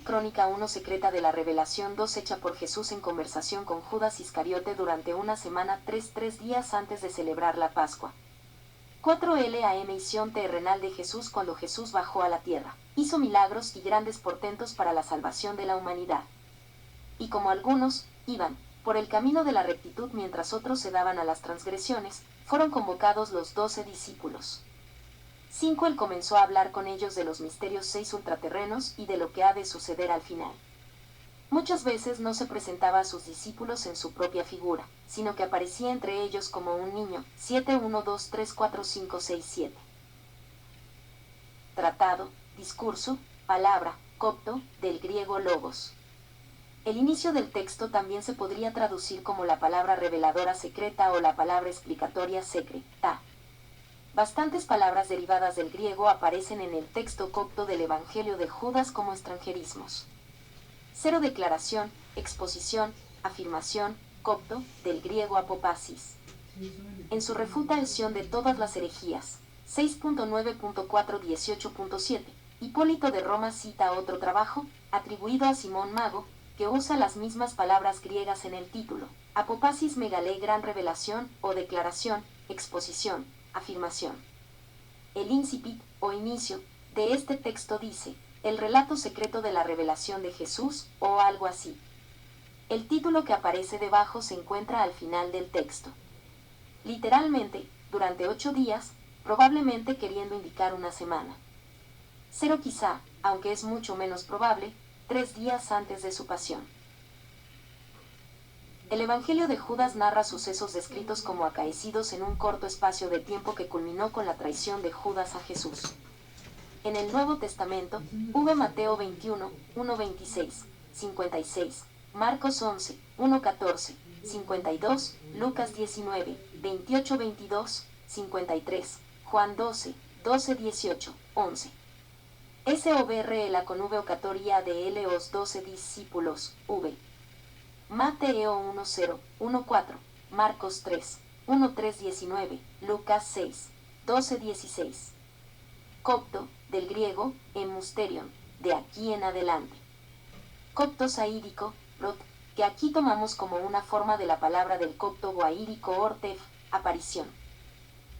Crónica 1 secreta de la Revelación 2 hecha por Jesús en conversación con Judas Iscariote durante una semana 3 días antes de celebrar la Pascua. 4 La emisión terrenal de Jesús cuando Jesús bajó a la tierra, hizo milagros y grandes portentos para la salvación de la humanidad. Y como algunos iban por el camino de la rectitud mientras otros se daban a las transgresiones, fueron convocados los 12 discípulos. 5 Él comenzó a hablar con ellos de los misterios 6 ultraterrenos y de lo que ha de suceder al final. Muchas veces no se presentaba a sus discípulos en su propia figura, sino que aparecía entre ellos como un niño. 7 1 2 3 4 5 6 7 Tratado, discurso, palabra, copto, del griego logos. El inicio del texto también se podría traducir como la palabra reveladora secreta o la palabra explicatoria secreta. Bastantes palabras derivadas del griego aparecen en el texto copto del Evangelio de Judas como extranjerismos. 0 Declaración, exposición, afirmación, copto, del griego apopasis. En su refutación de todas las herejías, 6.9.4 18.7, Hipólito de Roma cita otro trabajo, atribuido a Simón Mago, que usa las mismas palabras griegas en el título, apopasis megale gran revelación o declaración, exposición, afirmación. El incipit, o inicio, de este texto dice, el relato secreto de la revelación de Jesús, o algo así. El título que aparece debajo se encuentra al final del texto. Literalmente, durante 8 días, probablemente queriendo indicar una semana. 0 quizá, aunque es mucho menos probable, 3 días antes de su pasión. El Evangelio de Judas narra sucesos descritos como acaecidos en un corto espacio de tiempo que culminó con la traición de Judas a Jesús. En el Nuevo Testamento, Mateo 21, 1:26, 56, Marcos 11, 1:14, 52, Lucas 19, 28-22, 53, Juan 12, 12-18, 11. SOBR la conuvocatoria de los 12 discípulos, Mateo 1:0, 1:4, Marcos 3, 1:3-19, Lucas 6, 12-16. Copto, del griego, emusterion, de aquí en adelante. Copto saídico, prot, que aquí tomamos como una forma de la palabra del copto guaírico ortef, aparición.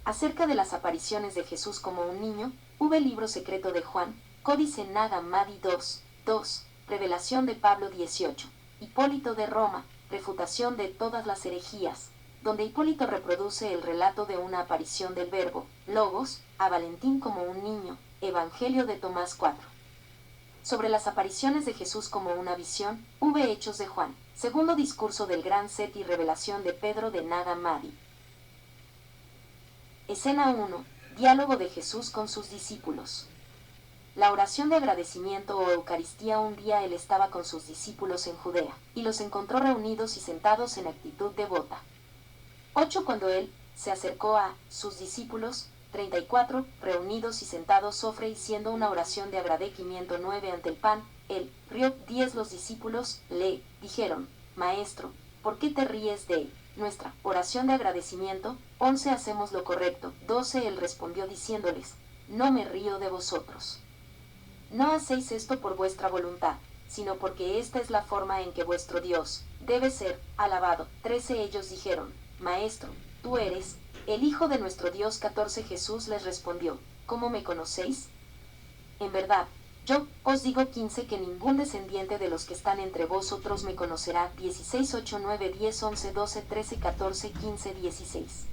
Acerca de las apariciones de Jesús como un niño, libro secreto de Juan, Códice Nag Hammadi 2, Revelación de Pablo 18. Hipólito de Roma, refutación de todas las herejías, donde Hipólito reproduce el relato de una aparición del verbo, logos, a Valentín como un niño, Evangelio de Tomás 4. Sobre las apariciones de Jesús como una visión, Hechos de Juan, segundo discurso del gran set y revelación de Pedro de Nag Hammadi. Escena 1, diálogo de Jesús con sus discípulos. La oración de agradecimiento o Eucaristía. Un día él estaba con sus discípulos en Judea, y los encontró reunidos y sentados en actitud devota. 8 Cuando él se acercó a sus discípulos, 34, reunidos y sentados ofreciendo una oración de agradecimiento. 9 Ante el pan, él rió. 10 Los discípulos le dijeron, Maestro, ¿por qué te ríes de nuestra oración de agradecimiento? 11 Hacemos lo correcto. 12 Él respondió diciéndoles, no me río de vosotros. No hacéis esto por vuestra voluntad, sino porque esta es la forma en que vuestro Dios debe ser alabado. 13 Ellos dijeron, Maestro, tú eres el Hijo de nuestro Dios. 14 Jesús les respondió, ¿cómo me conocéis? En verdad, yo os digo. 15 Que ningún descendiente de los que están entre vosotros me conocerá. 16 8 9 10 11 12 13 14 15 16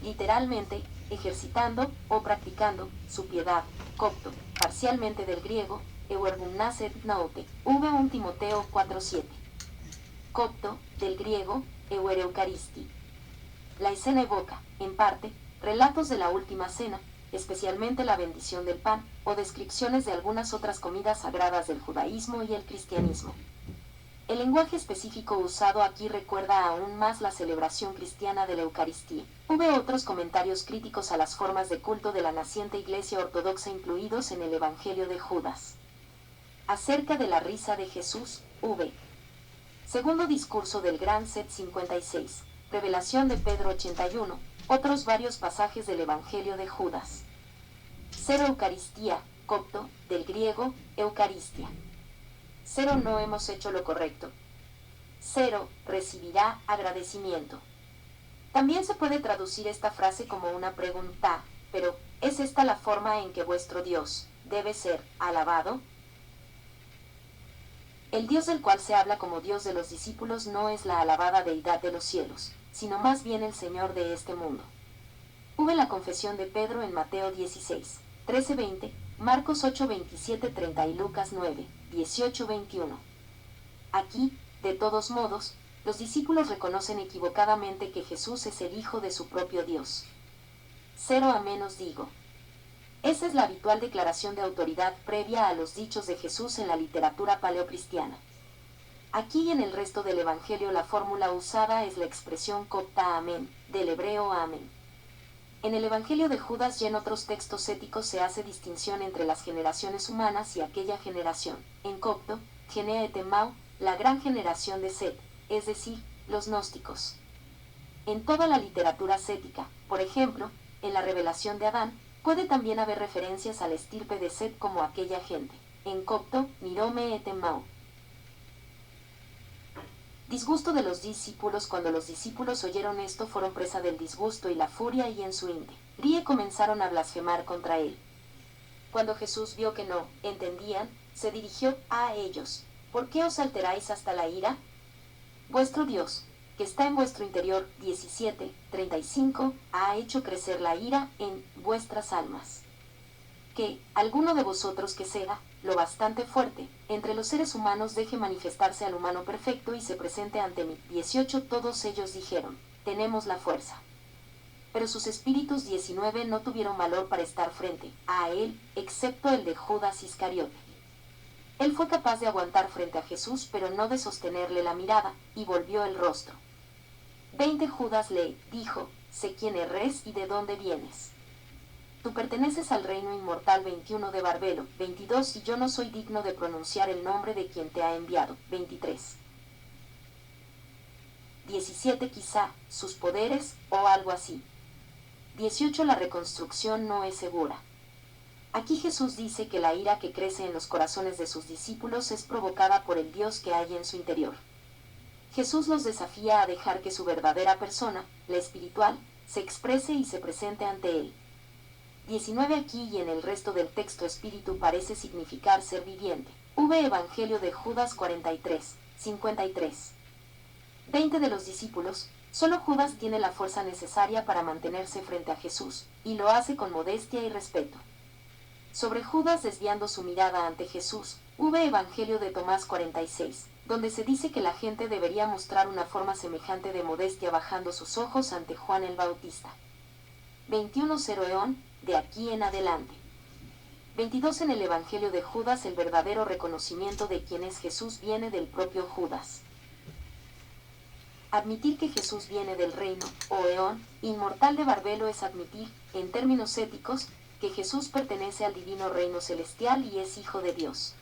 Literalmente, ejercitando o practicando su piedad, copto, parcialmente del griego, euergumnaset naote, 1 Timoteo 4:7. Copto, del griego, eucaristi. La escena evoca, en parte, relatos de la última cena, especialmente la bendición del pan, o descripciones de algunas otras comidas sagradas del judaísmo y el cristianismo. El lenguaje específico usado aquí recuerda aún más la celebración cristiana de la Eucaristía. Otros comentarios críticos a las formas de culto de la naciente Iglesia Ortodoxa incluidos en el Evangelio de Judas. Acerca de la risa de Jesús, Segundo discurso del Gran Set 56, Revelación de Pedro 81, otros varios pasajes del Evangelio de Judas. 0 Eucaristía, copto, del griego, Eucaristia. 0. No hemos hecho lo correcto. 0. Recibirá agradecimiento. También se puede traducir esta frase como una pregunta, pero ¿es esta la forma en que vuestro Dios debe ser alabado? El Dios del cual se habla como Dios de los discípulos no es la alabada deidad de los cielos, sino más bien el Señor de este mundo. Hubo la confesión de Pedro en Mateo 16, 13-20, Marcos 8, 27-30 y Lucas 9, 18-21. Aquí, de todos modos, los discípulos reconocen equivocadamente que Jesús es el Hijo de su propio Dios. 0 a menos digo. Esa es la habitual declaración de autoridad previa a los dichos de Jesús en la literatura paleocristiana. Aquí y en el resto del Evangelio la fórmula usada es la expresión copta amén, del hebreo amén. En el Evangelio de Judas y en otros textos éticos se hace distinción entre las generaciones humanas y aquella generación, en copto, Genea etemau, la gran generación de Set, es decir, los gnósticos. En toda la literatura cética, por ejemplo, en la revelación de Adán, puede también haber referencias a la estirpe de Set como aquella gente, en copto, Nirome etemau. Disgusto de los discípulos. Cuando los discípulos oyeron esto fueron presa del disgusto y la furia y en su ínterie comenzaron a blasfemar contra él. Cuando Jesús vio que no entendían, se dirigió a ellos. ¿Por qué os alteráis hasta la ira? Vuestro Dios, que está en vuestro interior, 17:35, ha hecho crecer la ira en vuestras almas. Que alguno de vosotros que sea lo bastante fuerte entre los seres humanos deje manifestarse al humano perfecto y se presente ante mí. 18. Todos ellos dijeron, tenemos la fuerza. Pero sus espíritus 19 no tuvieron valor para estar frente a él, excepto el de Judas Iscariote. Él fue capaz de aguantar frente a Jesús, pero no de sostenerle la mirada, y volvió el rostro. 20. Judas le dijo, sé quién eres y de dónde vienes. Tú perteneces al reino inmortal. 21. De Barbelo. 22. Y yo no soy digno de pronunciar el nombre de quien te ha enviado. 23. 17. Quizá, sus poderes, o algo así. 18. La reconstrucción no es segura. Aquí Jesús dice que la ira que crece en los corazones de sus discípulos es provocada por el Dios que hay en su interior. Jesús los desafía a dejar que su verdadera persona, la espiritual, se exprese y se presente ante él. 19. Aquí y en el resto del texto espíritu parece significar ser viviente. Evangelio de Judas 43, 53. 20. De los discípulos, solo Judas tiene la fuerza necesaria para mantenerse frente a Jesús, y lo hace con modestia y respeto. Sobre Judas desviando su mirada ante Jesús, Evangelio de Tomás 46, donde se dice que la gente debería mostrar una forma semejante de modestia bajando sus ojos ante Juan el Bautista. 21. Ceroeón, de aquí en adelante. 22. En el Evangelio de Judas el verdadero reconocimiento de quién es Jesús viene del propio Judas. Admitir que Jesús viene del reino, o eón, inmortal de Barbelo es admitir, en términos éticos, que Jesús pertenece al divino reino celestial y es hijo de Dios.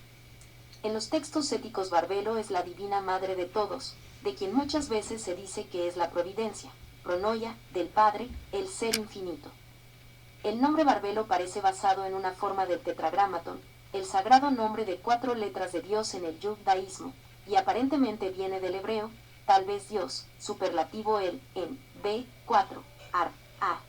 En los textos éticos Barbelo es la divina madre de todos, de quien muchas veces se dice que es la providencia, pronoia, del Padre, el ser infinito. El nombre Barbelo parece basado en una forma del tetragramatón, el sagrado nombre de 4 letras de Dios en el judaísmo, y aparentemente viene del hebreo, tal vez Dios, superlativo el, en, B4, ar, a.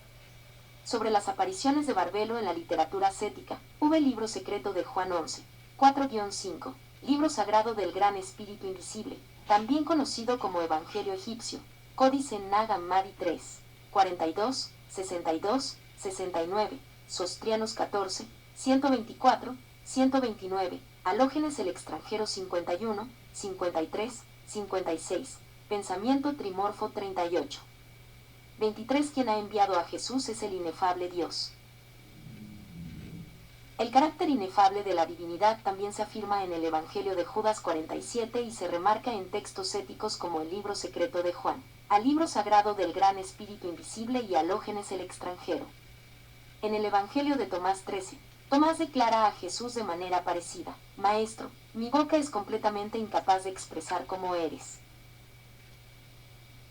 Sobre las apariciones de Barbelo en la literatura cética, el libro secreto de Juan 11, 4-5, libro sagrado del gran espíritu invisible, también conocido como Evangelio egipcio, Códice Nag Hammadi 3, 42, 62, 69, Sostrianos 14, 124, 129, Alógenes el extranjero 51, 53, 56, Pensamiento Trimorfo 38. 23. Quien ha enviado a Jesús es el inefable Dios. El carácter inefable de la divinidad también se afirma en el Evangelio de Judas 47 y se remarca en textos éticos como el libro secreto de Juan, al libro sagrado del gran espíritu invisible y Alógenes el extranjero. En el Evangelio de Tomás 13, Tomás declara a Jesús de manera parecida, Maestro, mi boca es completamente incapaz de expresar cómo eres.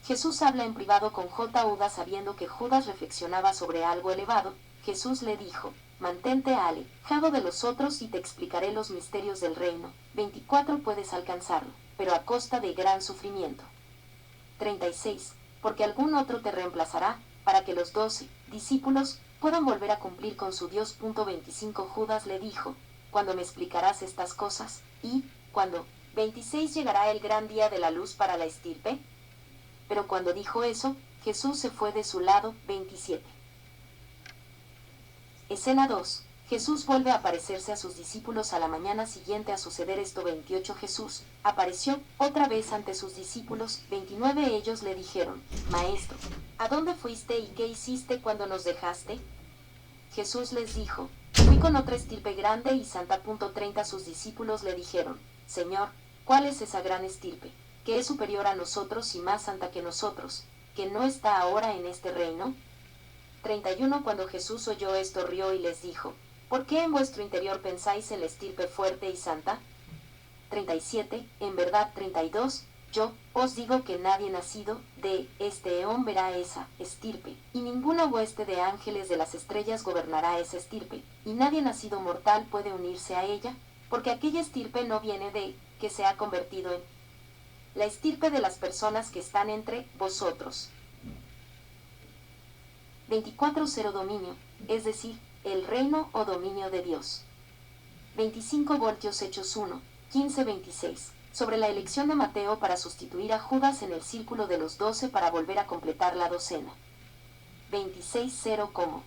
Jesús habla en privado con Judas sabiendo que Judas reflexionaba sobre algo elevado. Jesús le dijo, mantente alejado de los otros y te explicaré los misterios del reino. 24 Puedes alcanzarlo, pero a costa de gran sufrimiento. 36 Porque algún otro te reemplazará, para que los 12 discípulos puedan volver a cumplir con su Dios. 25 Judas le dijo, cuando me explicarás estas cosas, y, cuando 26 llegará el gran día de la luz para la estirpe. Pero cuando dijo eso, Jesús se fue de su lado. 27 Escena 2. Jesús vuelve a aparecerse a sus discípulos a la mañana siguiente a suceder esto. 28 Jesús apareció otra vez ante sus discípulos. 29 Ellos le dijeron, Maestro, ¿a dónde fuiste y qué hiciste cuando nos dejaste? Jesús les dijo, fui con otra estirpe grande y santa. 30 Sus discípulos le dijeron, Señor, ¿cuál es esa gran estirpe, que es superior a nosotros y más santa que nosotros, que no está ahora en este reino? 31 Cuando Jesús oyó esto rió y les dijo, ¿por qué en vuestro interior pensáis en la estirpe fuerte y santa? 37 En verdad. 32 Yo os digo que nadie nacido de este eón verá esa estirpe, y ninguna hueste de ángeles de las estrellas gobernará esa estirpe, y nadie nacido mortal puede unirse a ella, porque aquella estirpe no viene de, que se ha convertido en la estirpe de las personas que están entre vosotros. 24 Dominio, es decir, el reino o dominio de Dios. 25 Voltios Hechos 1, 15-26, sobre la elección de Mateo para sustituir a Judas en el círculo de los 12 para volver a completar la docena. 26 Como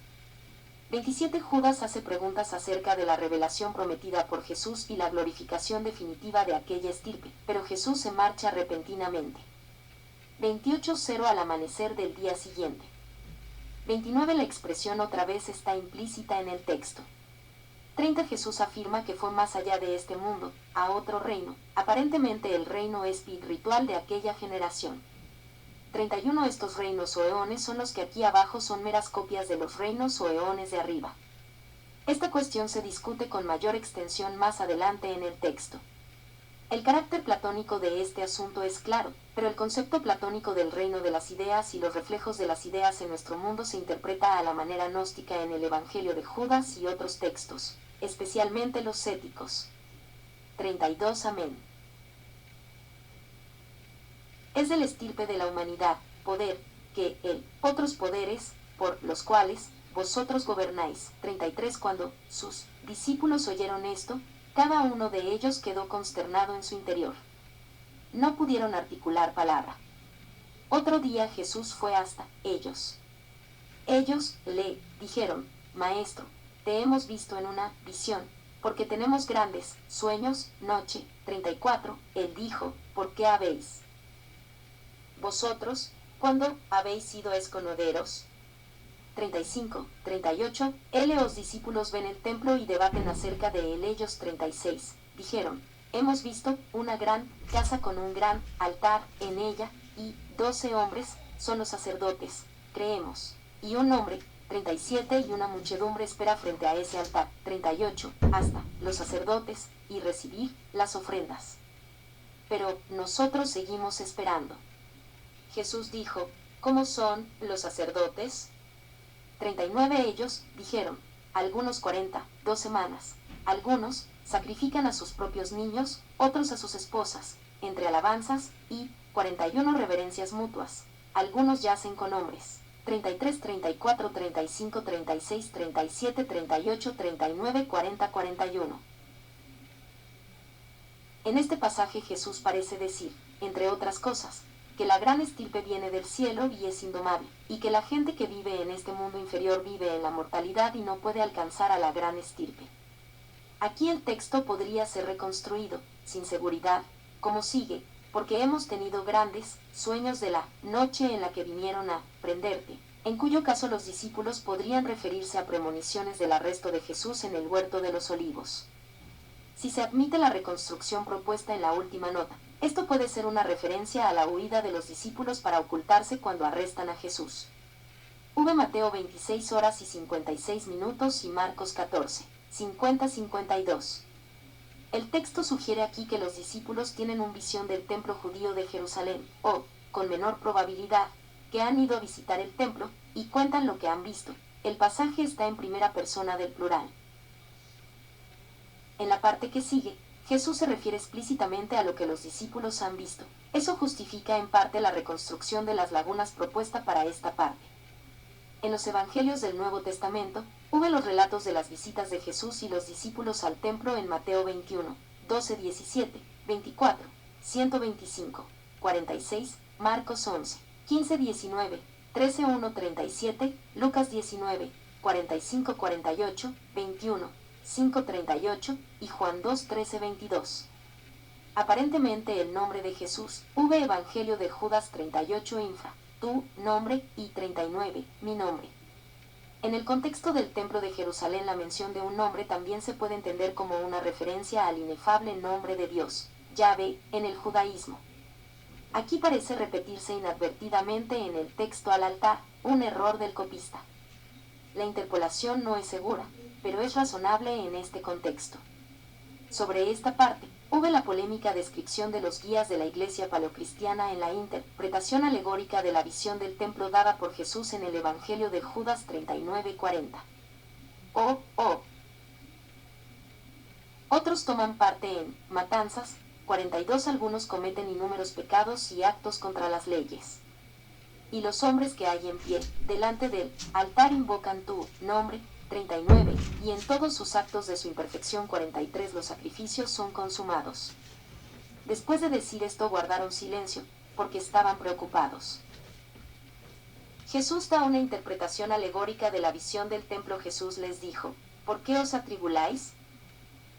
27 Judas hace preguntas acerca de la revelación prometida por Jesús y la glorificación definitiva de aquella estirpe, pero Jesús se marcha repentinamente. 28 Al amanecer del día siguiente. 29 La expresión otra vez está implícita en el texto. 30 Jesús afirma que fue más allá de este mundo, a otro reino, aparentemente el reino espiritual de aquella generación. 31 Estos reinos o eones son los que aquí abajo son meras copias de los reinos o eones de arriba. Esta cuestión se discute con mayor extensión más adelante en el texto. El carácter platónico de este asunto es claro, pero el concepto platónico del reino de las ideas y los reflejos de las ideas en nuestro mundo se interpreta a la manera gnóstica en el Evangelio de Judas y otros textos, especialmente los céticos. 32 Amén. Es del estirpe de la humanidad, poder, que otros poderes, por los cuales vosotros gobernáis. 33 Cuando sus discípulos oyeron esto, cada uno de ellos quedó consternado en su interior. No pudieron articular palabra. Otro día Jesús fue hasta ellos. Ellos le dijeron, Maestro, te hemos visto en una visión, porque tenemos grandes sueños. Noche. 34 Él dijo, ¿por qué habéis vosotros, cuando habéis sido esconderos? 35, 38 Los discípulos ven el templo y debaten acerca de él. Ellos 36 dijeron, hemos visto una gran casa con un gran altar en ella, y 12 hombres son los sacerdotes, creemos, y un hombre. 37 Y una muchedumbre espera frente a ese altar. 38 Hasta los sacerdotes, y recibir las ofrendas. Pero nosotros seguimos esperando. Jesús dijo, ¿cómo son los sacerdotes? 39 Ellos dijeron, algunos 40, 2 semanas, algunos sacrifican a sus propios niños, otros a sus esposas, entre alabanzas, y 41 reverencias mutuas, algunos yacen con hombres. 33, 34, 35, 36, 37, 38, 39, 40, 41. En este pasaje Jesús parece decir, entre otras cosas, que la gran estirpe viene del cielo y es indomable, y que la gente que vive en este mundo inferior vive en la mortalidad y no puede alcanzar a la gran estirpe. Aquí el texto podría ser reconstruido, sin seguridad, como sigue, porque hemos tenido grandes sueños de la noche en la que vinieron a prenderte, en cuyo caso los discípulos podrían referirse a premoniciones del arresto de Jesús en el huerto de los olivos. Si se admite la reconstrucción propuesta en la última nota, esto puede ser una referencia a la huida de los discípulos para ocultarse cuando arrestan a Jesús. Mateo 26 horas y 56 minutos y Marcos 14, 50-52. El texto sugiere aquí que los discípulos tienen una visión del templo judío de Jerusalén, o, con menor probabilidad, que han ido a visitar el templo, y cuentan lo que han visto, El pasaje está en primera persona del plural. En la parte que sigue, Jesús se refiere explícitamente a lo que los discípulos han visto. Eso justifica en parte la reconstrucción de las lagunas propuesta para esta parte. En los evangelios del Nuevo Testamento, hubo los relatos de las visitas de Jesús y los discípulos al templo en Mateo 21, 12, 17, 24, 125, 46, Marcos 11, 15, 19, 13, 1, 37, Lucas 19, 45, 48, 21, 5, 38 y Juan 2, 13, 22. Aparentemente el nombre de Jesús, Evangelio de Judas 38 infra, tu nombre, y 39, mi nombre. En el contexto del Templo de Jerusalén, la mención de un nombre también se puede entender como una referencia al inefable nombre de Dios, Yahvé, en el judaísmo. Aquí parece repetirse inadvertidamente en el texto al altar, un error del copista. La interpolación no es segura, pero es razonable en este contexto. Sobre esta parte, hubo la polémica descripción de los guías de la Iglesia paleocristiana en la interpretación alegórica de la visión del templo dada por Jesús en el Evangelio de Judas 39:40. Otros toman parte en matanzas, 42. Algunos cometen innúmeros pecados y actos contra las leyes. Y los hombres que hay en pie, delante del altar invocan tu nombre, 39, y en todos sus actos de su imperfección, 43. Los sacrificios son consumados. Después de decir esto guardaron silencio, porque estaban preocupados. Jesús da una interpretación alegórica de la visión del templo. Jesús les dijo, ¿por qué os atribuláis?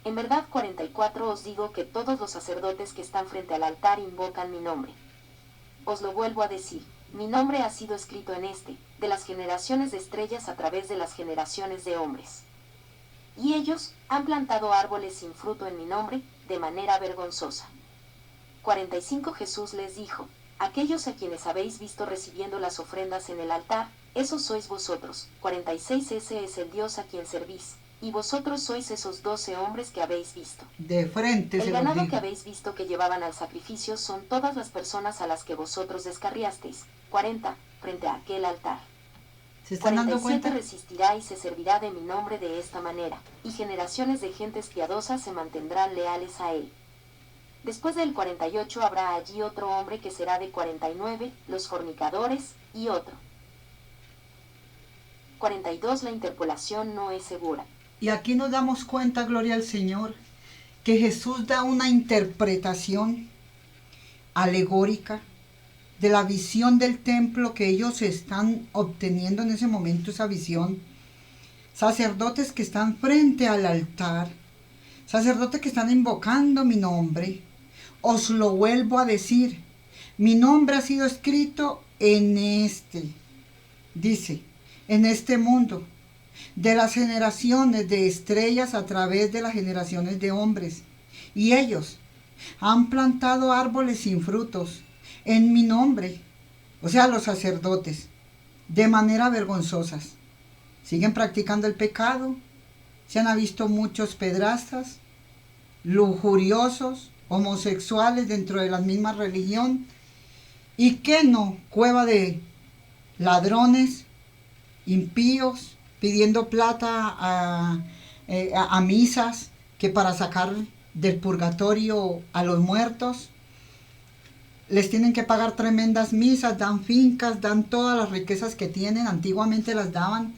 En verdad, 44, os digo que todos los sacerdotes que están frente al altar invocan mi nombre. Os lo vuelvo a decir, mi nombre ha sido escrito en de las generaciones de estrellas a través de las generaciones de hombres. Y ellos han plantado árboles sin fruto en mi nombre, de manera vergonzosa. 45. Jesús les dijo, aquellos a quienes habéis visto recibiendo las ofrendas en el altar, esos sois vosotros. 46. Ese es el Dios a quien servís, y vosotros sois esos 12 hombres que habéis visto. De frente el se ganado los digo. que habéis visto que llevaban al sacrificio son todas las personas a las que vosotros descarriasteis. 40. Frente a aquel altar. ¿Se están dando 47. cuenta? Resistirá y se servirá de mi nombre de esta manera, y generaciones de gentes piadosas se mantendrán leales a él. Después del 48 habrá allí otro hombre que será de 49, los fornicadores, y otro. 42. La interpolación no es segura. Y aquí nos damos cuenta, gloria al Señor, que Jesús da una interpretación alegórica de la visión del templo que ellos están obteniendo en ese momento, esa visión. Sacerdotes que están frente al altar, sacerdotes que están invocando mi nombre. Os lo vuelvo a decir, mi nombre ha sido escrito en en este mundo, de las generaciones de estrellas a través de las generaciones de hombres. Y ellos han plantado árboles sin frutos en mi nombre, o sea, los sacerdotes, de manera vergonzosas. Siguen practicando el pecado, se han visto muchos pedrastas, lujuriosos, homosexuales dentro de la misma religión. ¿Y qué no? Cueva de ladrones, impíos, pidiendo plata a misas, que para sacar del purgatorio a los muertos. Les tienen que pagar tremendas misas, dan fincas, dan todas las riquezas que tienen. Antiguamente las daban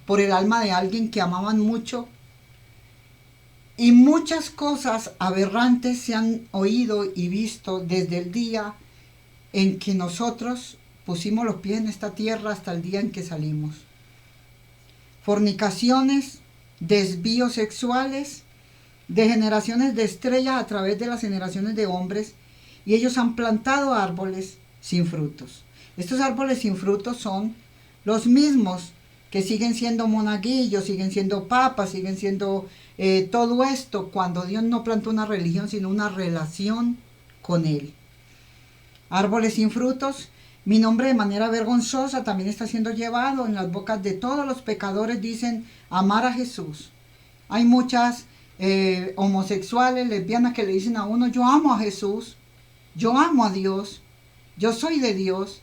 por el alma de alguien que amaban mucho. Y muchas cosas aberrantes se han oído y visto desde el día en que nosotros pusimos los pies en esta tierra hasta el día en que salimos. Fornicaciones, desvíos sexuales, de generaciones de estrellas a través de las generaciones de hombres, y ellos han plantado árboles sin frutos. Estos árboles sin frutos son los mismos que siguen siendo monaguillos, siguen siendo papas, siguen siendo todo esto, cuando Dios no plantó una religión, sino una relación con Él. Árboles sin frutos, mi nombre de manera vergonzosa también está siendo llevado en las bocas de todos los pecadores. Dicen amar a Jesús. Hay muchas homosexuales, lesbianas que le dicen a uno, yo amo a Jesús, yo amo a Dios, yo soy de Dios.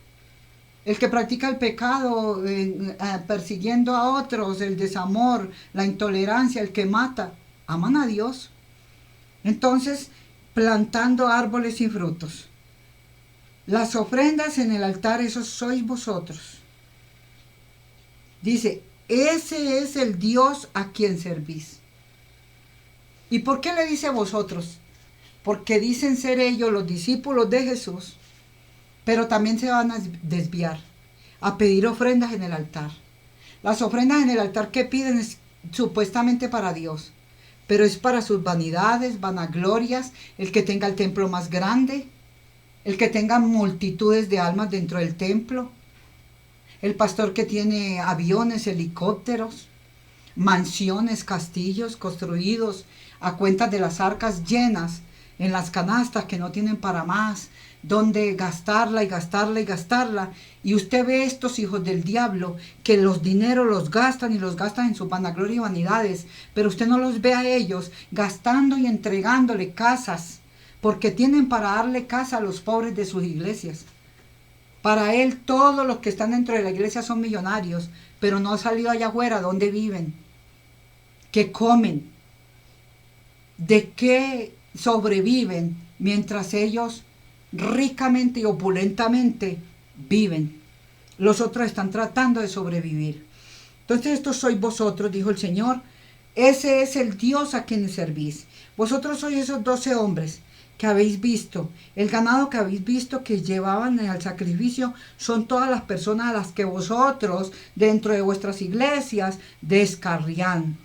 El que practica el pecado, persiguiendo a otros, el desamor, la intolerancia, el que mata, aman a Dios. Entonces, plantando árboles sin frutos. Las ofrendas en el altar, esos sois vosotros. Dice, ese es el Dios a quien servís. ¿Y por qué le dice vosotros? Porque dicen ser ellos los discípulos de Jesús, pero también se van a desviar, a pedir ofrendas en el altar. Las ofrendas en el altar que piden es supuestamente para Dios, pero es para sus vanidades, vanaglorias, el que tenga el templo más grande, el que tenga multitudes de almas dentro del templo, el pastor que tiene aviones, helicópteros, mansiones, castillos construidos a cuenta de las arcas llenas en las canastas que no tienen para más, donde gastarla y gastarla y gastarla. Y usted ve estos hijos del diablo que los dineros los gastan y los gastan en su vanagloria y vanidades, pero usted no los ve a ellos gastando y entregándole casas, porque tienen para darle casa a los pobres de sus iglesias. Para él todos los que están dentro de la iglesia son millonarios, pero no han salido allá afuera donde viven, qué comen, de qué sobreviven, mientras ellos ricamente y opulentamente viven. Los otros están tratando de sobrevivir. Entonces estos sois vosotros, dijo el Señor, ese es el Dios a quien servís. Vosotros sois esos 12 hombres que habéis visto. El ganado que habéis visto que llevaban al sacrificio son todas las personas a las que vosotros dentro de vuestras iglesias descarrían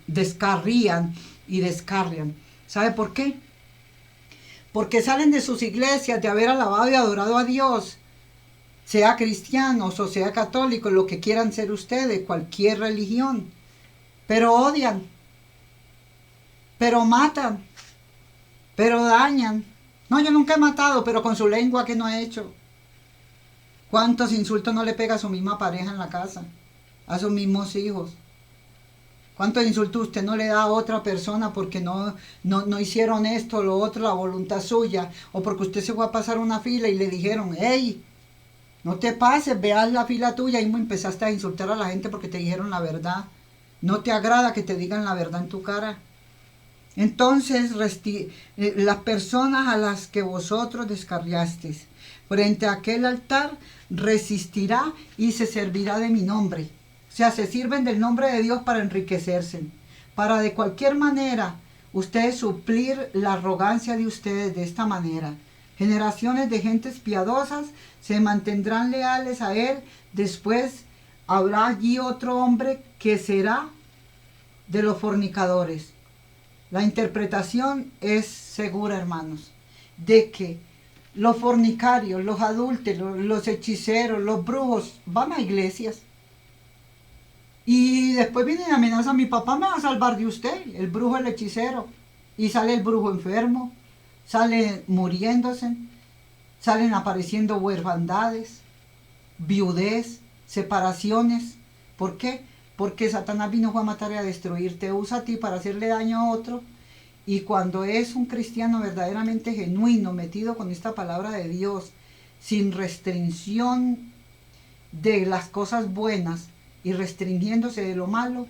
y descarrian. ¿Sabe por qué? Porque salen de sus iglesias de haber alabado y adorado a Dios, sea cristianos o sea católicos, lo que quieran ser ustedes, cualquier religión, pero odian, pero matan, pero dañan. No, yo nunca he matado, pero con su lengua, ¿qué no he hecho? ¿Cuántos insultos no le pega a su misma pareja en la casa? A sus mismos hijos. ¿Cuántos insultos usted no le da a otra persona porque no hicieron esto, lo otro, la voluntad suya? O porque usted se fue a pasar una fila y le dijeron, hey, no te pases, veas la fila tuya, y empezaste a insultar a la gente porque te dijeron la verdad. No te agrada que te digan la verdad en tu cara. Entonces, las personas a las que vosotros descarriasteis frente a aquel altar resistirá y se servirá de mi nombre. O sea, se sirven del nombre de Dios para enriquecerse, para de cualquier manera ustedes suplir la arrogancia de ustedes de esta manera. Generaciones de gentes piadosas se mantendrán leales a Él. Después habrá allí otro hombre que será de los fornicadores. La interpretación es segura, hermanos, de que los fornicarios, los adúlteros, los hechiceros, los brujos van a iglesias. Y después vienen y amenazan, mi papá me va a salvar de usted, el brujo, el hechicero. Y sale el brujo enfermo, sale muriéndose, salen apareciendo huerfandades, viudez, separaciones. ¿Por qué? Porque Satanás vino a matar y a destruir. Te usa a ti para hacerle daño a otro. Y cuando es un cristiano verdaderamente genuino, metido con esta palabra de Dios, sin restricción de las cosas buenas y restringiéndose de lo malo,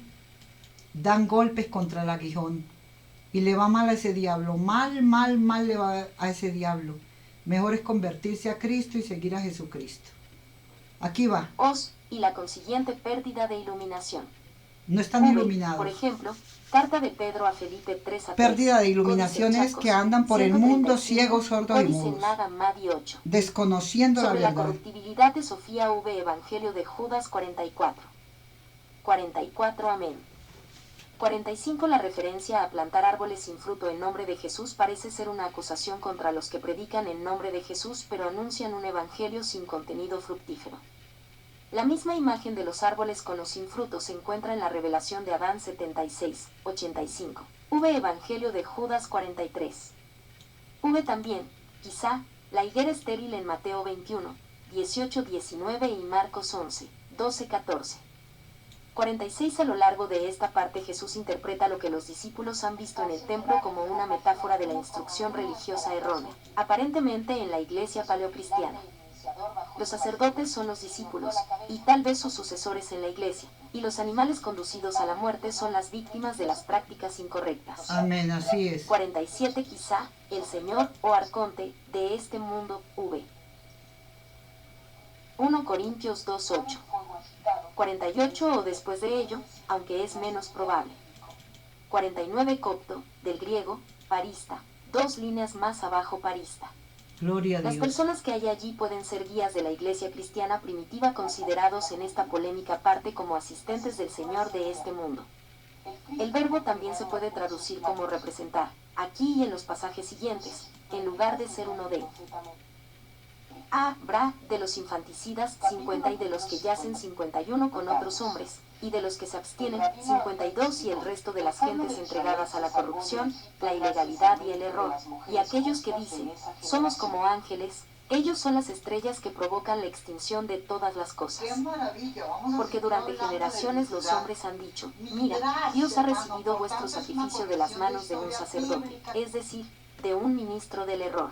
dan golpes contra el aguijón. Y le va mal a ese diablo. Mal le va a ese diablo. Mejor es convertirse a Cristo y seguir a Jesucristo. Aquí va. Y la consiguiente pérdida de iluminación. No están iluminados. Por ejemplo, carta de Pedro a Felipe 3 a 3. Pérdida de iluminación es que andan por el mundo ciegos, sordos y mudos, desconociendo la verdad. Sobre la corruptibilidad de Sofía V. Evangelio de Judas 44. 44. Amén. 45. La referencia a plantar árboles sin fruto en nombre de Jesús parece ser una acusación contra los que predican en nombre de Jesús pero anuncian un evangelio sin contenido fructífero. La misma imagen de los árboles con o sin fruto se encuentra en la revelación de Adán 76, 85. Evangelio de Judas 43. También, quizá, la higuera estéril en Mateo 21, 18, 19 y Marcos 11, 12, 14. 46. A lo largo de esta parte Jesús interpreta lo que los discípulos han visto en el templo como una metáfora de la instrucción religiosa errónea, aparentemente en la iglesia paleocristiana. Los sacerdotes son los discípulos, y tal vez sus sucesores en la iglesia, y los animales conducidos a la muerte son las víctimas de las prácticas incorrectas. Amén, así es. 47 Quizá, el Señor o Arconte de este mundo, v. 1 Corintios 2:8. 48 o después de ello, aunque es menos probable. 49 Copto, del griego, parista, 2 líneas más abajo parista. Gloria a Las Dios. personas que hay allí pueden ser guías de la iglesia cristiana primitiva considerados en esta polémica parte como asistentes del Señor de este mundo. El verbo también se puede traducir como representar, aquí y en los pasajes siguientes, en lugar de ser uno de. Bra, de los infanticidas, 50 y de los que yacen 51 con otros hombres, y de los que se abstienen, 52 y el resto de las gentes entregadas a la corrupción, la ilegalidad y el error, y aquellos que dicen, somos como ángeles, ellos son las estrellas que provocan la extinción de todas las cosas. Porque durante generaciones los hombres han dicho, mira, Dios ha recibido vuestro sacrificio de las manos de un sacerdote, es decir, de un ministro del error.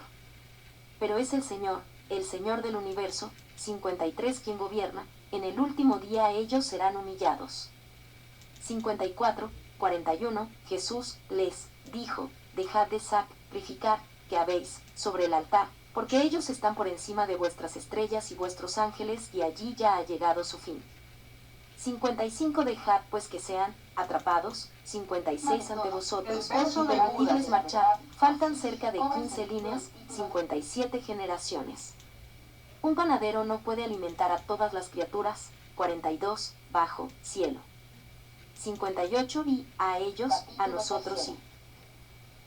Pero es el Señor del universo, 53 quien gobierna, en el último día ellos serán humillados. 54, 41, Jesús les dijo, dejad de sacrificar, que habéis, sobre el altar, porque ellos están por encima de vuestras estrellas y vuestros ángeles y allí ya ha llegado su fin. 55 dejad pues que sean atrapados, 56 ante vosotros, y permitidles marchar, faltan cerca de 15 líneas, 57 generaciones. Un panadero no puede alimentar a todas las criaturas, 42, bajo, cielo. 58 y a ellos, a nosotros sí.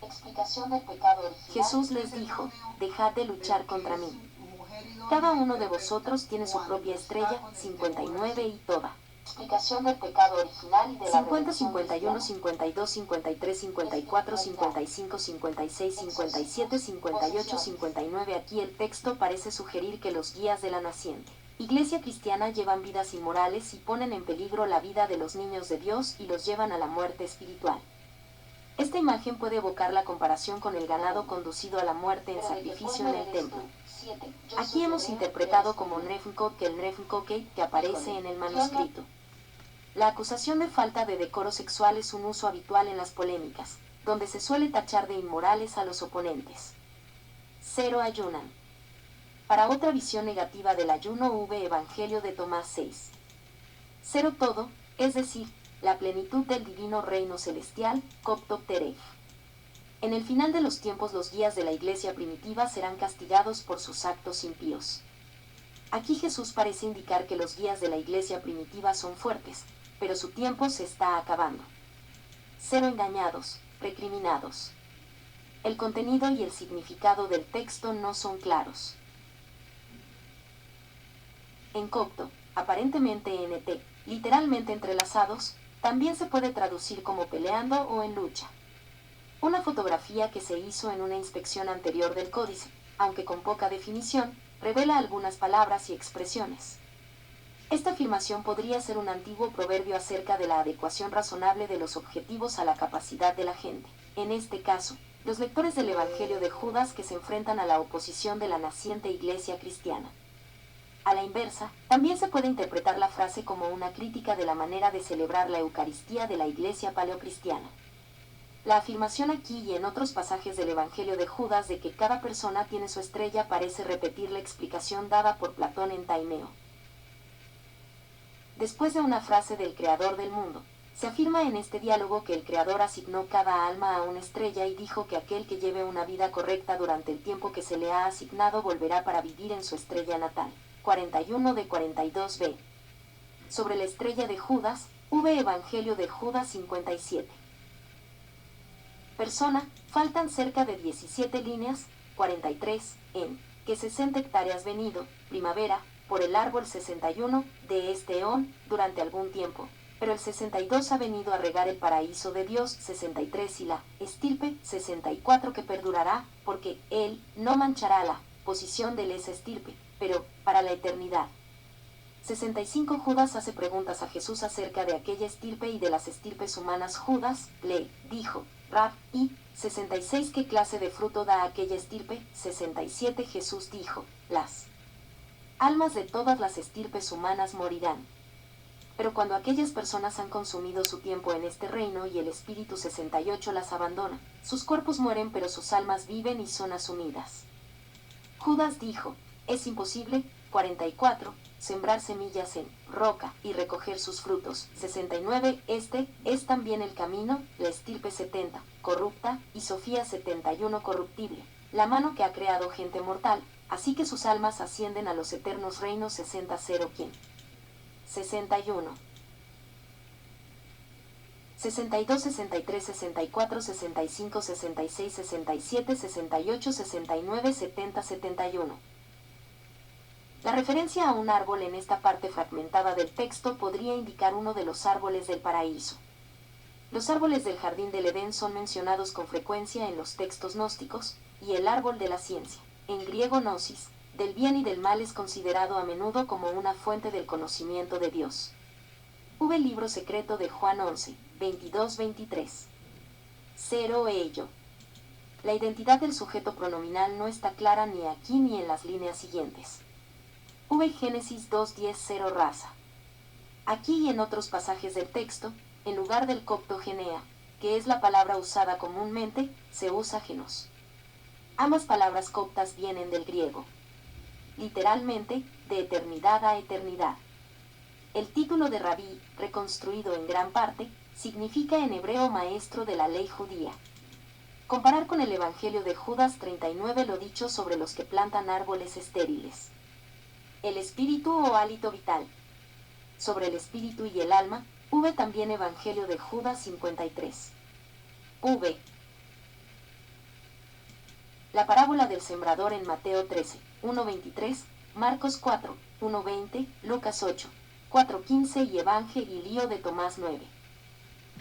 Explicación del pecado original. Jesús les dijo, dejad de luchar contra mí. Cada uno de vosotros tiene su propia estrella, 59 y toda. Explicación del pecado original y de la 50, 51, 52, 53, 54, 55, 56, 57, 58, 59. Aquí el texto parece sugerir que los guías de la naciente Iglesia cristiana llevan vidas inmorales y ponen en peligro la vida de los niños de Dios y los llevan a la muerte espiritual. Esta imagen puede evocar la comparación con el ganado conducido a la muerte en sacrificio en el templo. Aquí hemos interpretado como Nefnkoke el Nefnkoke que aparece en el manuscrito. La acusación de falta de decoro sexual es un uso habitual en las polémicas, donde se suele tachar de inmorales a los oponentes. 0 ayunan. Para otra visión negativa del ayuno v Evangelio de Tomás 6. 0 todo, es decir, la plenitud del divino reino celestial, Copto Teref. En el final de los tiempos los guías de la iglesia primitiva serán castigados por sus actos impíos. Aquí Jesús parece indicar que los guías de la iglesia primitiva son fuertes, pero su tiempo se está acabando. 0 engañados, recriminados. El contenido y el significado del texto no son claros. En copto, aparentemente NT, literalmente entrelazados, también se puede traducir como peleando o en lucha. Una fotografía que se hizo en una inspección anterior del códice, aunque con poca definición, revela algunas palabras y expresiones. Esta afirmación podría ser un antiguo proverbio acerca de la adecuación razonable de los objetivos a la capacidad de la gente. En este caso, los lectores del Evangelio de Judas que se enfrentan a la oposición de la naciente iglesia cristiana. A la inversa, también se puede interpretar la frase como una crítica de la manera de celebrar la Eucaristía de la iglesia paleocristiana. La afirmación aquí y en otros pasajes del Evangelio de Judas de que cada persona tiene su estrella parece repetir la explicación dada por Platón en Taimeo. Después de una frase del Creador del mundo, se afirma en este diálogo que el Creador asignó cada alma a una estrella y dijo que aquel que lleve una vida correcta durante el tiempo que se le ha asignado volverá para vivir en su estrella natal. 41 de 42b. Sobre la estrella de Judas, v Evangelio de Judas 57. Persona, faltan cerca de 17 líneas, 43, en, que 60 hectáreas venido, primavera, por el árbol 61, de este eón, durante algún tiempo, pero el 62 ha venido a regar el paraíso de Dios, 63 y la, estirpe, 64 que perdurará, porque él no manchará la posición de esa estirpe, pero, para la eternidad. 65 Judas hace preguntas a Jesús acerca de aquella estirpe y de las estirpes humanas. Judas le dijo, Rab, y 66 ¿qué clase de fruto da aquella estirpe? 67 Jesús dijo, las Almas de todas las estirpes humanas morirán. Pero cuando aquellas personas han consumido su tiempo en este reino y el Espíritu 68 las abandona, sus cuerpos mueren pero sus almas viven y son asumidas. Judas dijo, es imposible, 44, sembrar semillas en roca y recoger sus frutos. 69, este es también el camino, la estirpe 70, corrupta, y Sofía 71 corruptible, la mano que ha creado gente mortal, así que sus almas ascienden a los eternos reinos 60 0 ¿quién? 61 62, 63, 64, 65, 66, 67, 68, 69, 70, 71. La referencia a un árbol en esta parte fragmentada del texto podría indicar uno de los árboles del paraíso. Los árboles del jardín del Edén son mencionados con frecuencia en los textos gnósticos, y el árbol de la ciencia, en griego gnosis, del bien y del mal es considerado a menudo como una fuente del conocimiento de Dios. V. Libro secreto de Juan 11, 22-23. 0 ello. La identidad del sujeto pronominal no está clara ni aquí ni en las líneas siguientes. V. Génesis 2:10 0 raza. Aquí y en otros pasajes del texto, en lugar del copto genea, que es la palabra usada comúnmente, se usa genos. Ambas palabras coptas vienen del griego. Literalmente, de eternidad a eternidad. El título de rabí, reconstruido en gran parte, significa en hebreo maestro de la ley judía. Comparar con el Evangelio de Judas 39 lo dicho sobre los que plantan árboles estériles. El espíritu o hálito vital. Sobre el espíritu y el alma, V. También Evangelio de Judas 53. V. La parábola del sembrador en Mateo 13, 1:23, Marcos 4, 1:20, Lucas 8, 4:15 y Evangelio de Tomás 9.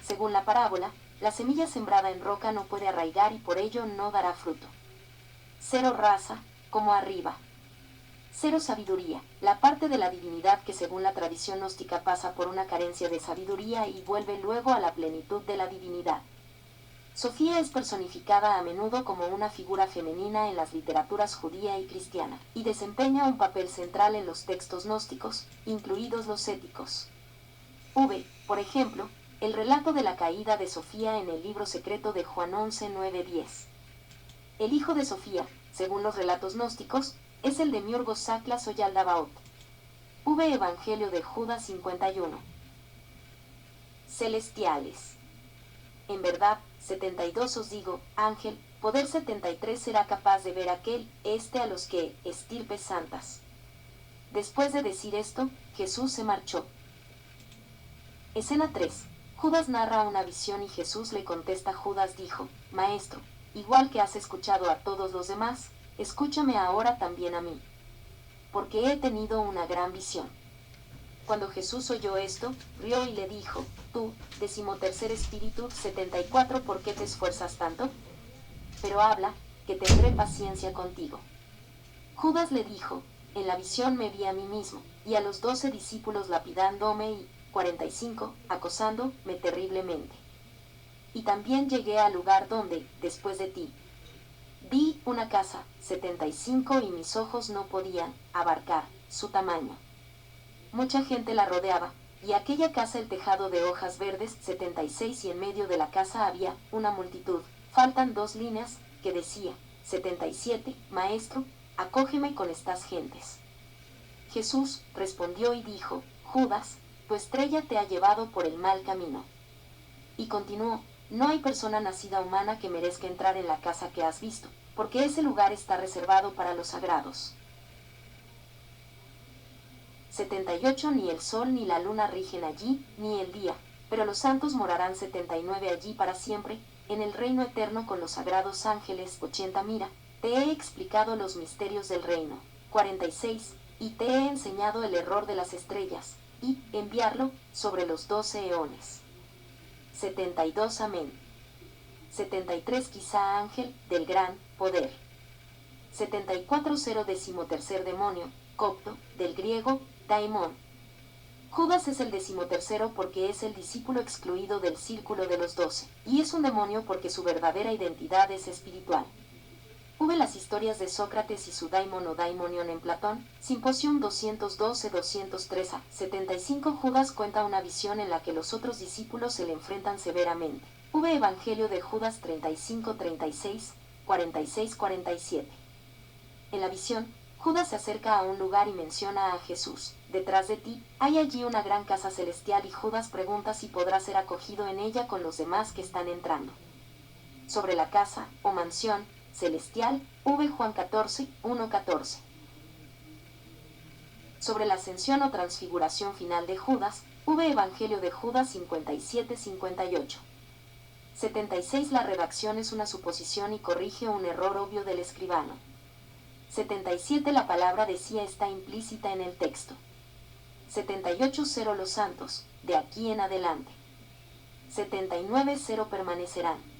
Según la parábola, la semilla sembrada en roca no puede arraigar y por ello no dará fruto. 0 raza, como arriba. 0 sabiduría, la parte de la divinidad que según la tradición gnóstica pasa por una carencia de sabiduría y vuelve luego a la plenitud de la divinidad. Sofía es personificada a menudo como una figura femenina en las literaturas judía y cristiana, y desempeña un papel central en los textos gnósticos, incluidos los éticos. V. Por ejemplo, el relato de la caída de Sofía en el libro secreto de Juan 11, 9-10. El hijo de Sofía, según los relatos gnósticos, es el demiurgo Saclas o Yaldabaoth. V. Evangelio de Judas 51. Celestiales. En verdad, 72 os digo, ángel, poder 73 será capaz de ver a los que, estirpes santas. Después de decir esto, Jesús se marchó. Escena 3. Judas narra una visión y Jesús le contesta. Judas dijo, Maestro, igual que has escuchado a todos los demás, escúchame ahora también a mí. Porque he tenido una gran visión. Cuando Jesús oyó esto, rió y le dijo, tú, 13º espíritu, 74, ¿por qué te esfuerzas tanto? Pero habla, que tendré paciencia contigo. Judas le dijo, en la visión me vi a mí mismo, y a los 12 discípulos lapidándome y, 45, acosándome terriblemente. Y también llegué al lugar donde, después de ti, vi una casa, 75, y mis ojos no podían abarcar su tamaño. Mucha gente la rodeaba, y aquella casa el tejado de hojas verdes, 76, y en medio de la casa había una multitud. Faltan 2 líneas, que decía, 77, Maestro, acógeme con estas gentes. Jesús respondió y dijo, Judas, tu estrella te ha llevado por el mal camino. Y continuó, no hay persona nacida humana que merezca entrar en la casa que has visto, porque ese lugar está reservado para los sagrados. 78 Ni el sol ni la luna rigen allí, ni el día, pero los santos morarán 79 allí para siempre, en el reino eterno con los sagrados ángeles. 80 Mira, te he explicado los misterios del reino. 46 Y te he enseñado el error de las estrellas, y enviarlo sobre los 12 eones. 72 Amén. 73 Quizá ángel, del gran poder. 74 0 13º demonio, copto, del griego, daimon. Judas es el 13º porque es el discípulo excluido del círculo de los 12, y es un demonio porque su verdadera identidad es espiritual. Las historias Historias de Sócrates y su Daimon o Daimonion en Platón, Simposium 212-213 a 75. Judas cuenta una visión en la que los otros discípulos se le enfrentan severamente. V. Evangelio de Judas 35-36, 46-47. En la visión, Judas se acerca a un lugar y menciona a Jesús. Detrás de ti, hay allí una gran casa celestial y Judas pregunta si podrá ser acogido en ella con los demás que están entrando. Sobre la casa, o mansión, celestial, V. Juan 14, 1-14. Sobre la ascensión o transfiguración final de Judas, V. Evangelio de Judas 57-58. 76. La redacción es una suposición y corrige un error obvio del escribano. 77. La palabra decía está implícita en el texto. 78. 0. Los santos, de aquí en adelante. 79. 0. Permanecerán.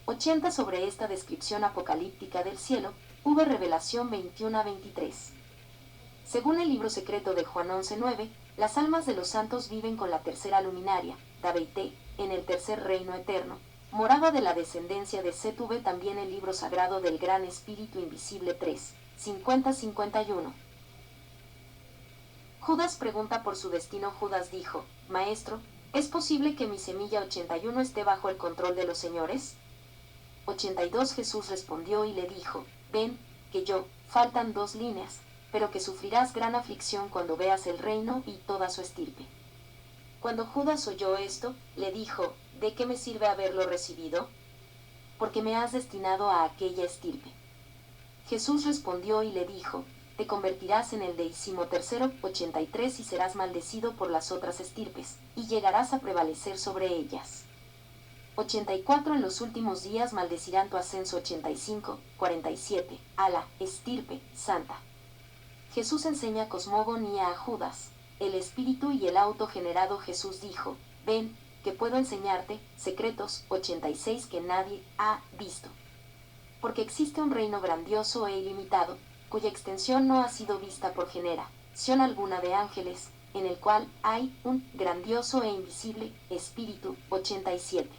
80. Sobre esta descripción apocalíptica del cielo, V. Revelación 21-23. Según el libro secreto de Juan 11:9, las almas de los santos viven con la tercera luminaria, Daveité, en el tercer reino eterno, morada de la descendencia de Set. V. También el libro sagrado del Gran Espíritu Invisible 3, 50-51. Judas pregunta por su destino. Judas dijo: Maestro, ¿es posible que mi semilla 81 esté bajo el control de los señores? 82. Jesús respondió y le dijo: Ven, que yo, faltan 2 líneas, pero que sufrirás gran aflicción cuando veas el reino y toda su estirpe. Cuando Judas oyó esto, le dijo: ¿De qué me sirve haberlo recibido? Porque me has destinado a aquella estirpe. Jesús respondió y le dijo: Te convertirás en el 13º, 83, y serás maldecido por las otras estirpes, y llegarás a prevalecer sobre ellas. 84. En los últimos días maldecirán tu ascenso. 85, 47, a la estirpe santa. Jesús enseña cosmogonía a Judas, el espíritu y el auto generado. Jesús dijo: Ven, que puedo enseñarte secretos. 86. Que nadie ha visto. Porque existe un reino grandioso e ilimitado, cuya extensión no ha sido vista por generación alguna de ángeles, en el cual hay un grandioso e invisible espíritu. 87.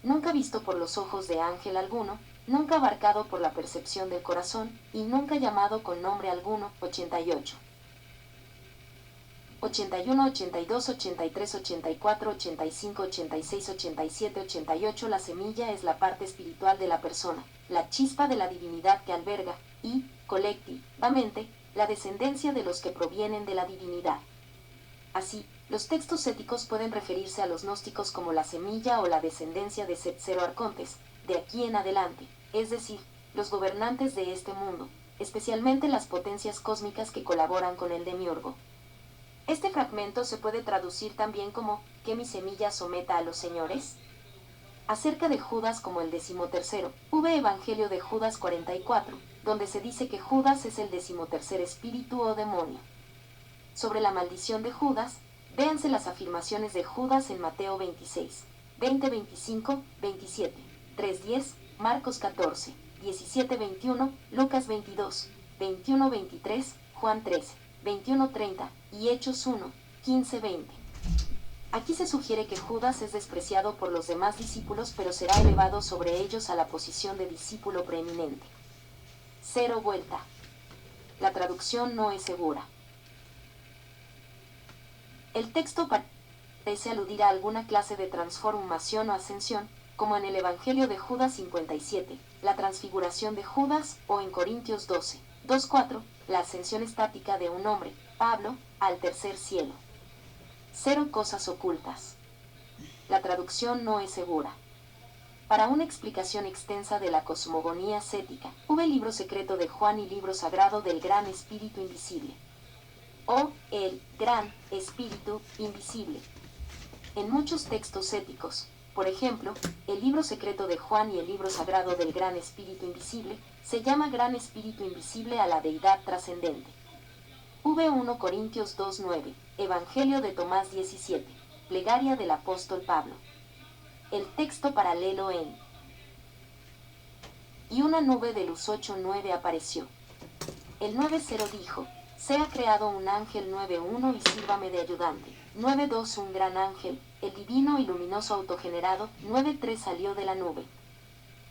Nunca visto por los ojos de ángel alguno, nunca abarcado por la percepción del corazón, y nunca llamado con nombre alguno. 88. 81, 82, 83, 84, 85, 86, 87, 88. La semilla es la parte espiritual de la persona, la chispa de la divinidad que alberga, y, colectivamente, la descendencia de los que provienen de la divinidad. Así, los textos éticos pueden referirse a los gnósticos como la semilla o la descendencia de Set. 0 arcontes, de aquí en adelante, es decir, los gobernantes de este mundo, especialmente las potencias cósmicas que colaboran con el demiurgo. Este fragmento se puede traducir también como: ¿que mi semilla someta a los señores? Acerca de Judas como el 13º, V. Evangelio de Judas 44, donde se dice que Judas es el 13º espíritu o demonio. Sobre la maldición de Judas, véanse las afirmaciones de Judas en Mateo 26, 20-25, 27, 3-10, Marcos 14, 17-21, Lucas 22, 21-23, Juan 13, 21-30, y Hechos 1, 15-20. Aquí se sugiere que Judas es despreciado por los demás discípulos, pero será elevado sobre ellos a la posición de discípulo preeminente. 0 vuelta. La traducción no es segura. El texto parece aludir a alguna clase de transformación o ascensión, como en el Evangelio de Judas 57, la transfiguración de Judas, o en Corintios 12, 2-4, la ascensión estática de un hombre, Pablo, al tercer cielo. 0 cosas ocultas. La traducción no es segura. Para una explicación extensa de la cosmogonía cética, V. Libro secreto de Juan y Libro sagrado del Gran Espíritu Invisible. O el Gran Espíritu Invisible. En muchos textos éticos, por ejemplo, el Libro secreto de Juan y el Libro sagrado del Gran Espíritu Invisible, se llama Gran Espíritu Invisible a la deidad trascendente. V. 1 Corintios 2:9, Evangelio de Tomás 17, Plegaria del Apóstol Pablo. El texto paralelo en: Y una nube de luz 8:9 apareció. El 9:0 dijo: Sea creado un ángel. 9:1 y sírvame de ayudante. 9:2 Un gran ángel, el divino y luminoso autogenerado. 9:3 Salió de la nube.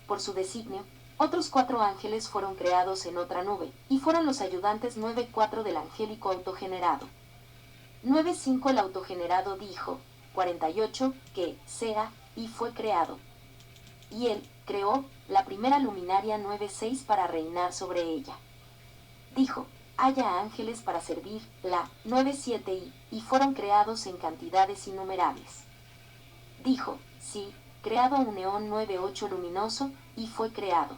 por su designio, otros 4 ángeles fueron creados en otra nube, y fueron los ayudantes 9:4 del angélico autogenerado. 9:5 el autogenerado dijo, 48, que sea, y fue creado. Y él creó la primera luminaria 9:6 para reinar sobre ella. Dijo, haya ángeles para servir la 9:7 y fueron creados en cantidades innumerables. Dijo, sí, creado un neón 9:8 luminoso, y fue creado.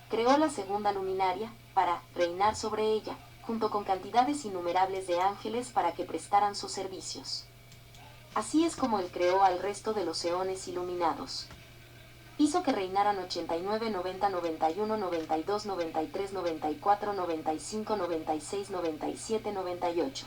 Creó la segunda luminaria, para reinar sobre ella, junto con cantidades innumerables de ángeles para que prestaran sus servicios. Así es como él creó al resto de los eones iluminados. Hizo que reinaran 89, 90, 91, 92, 93, 94, 95, 96, 97, 98.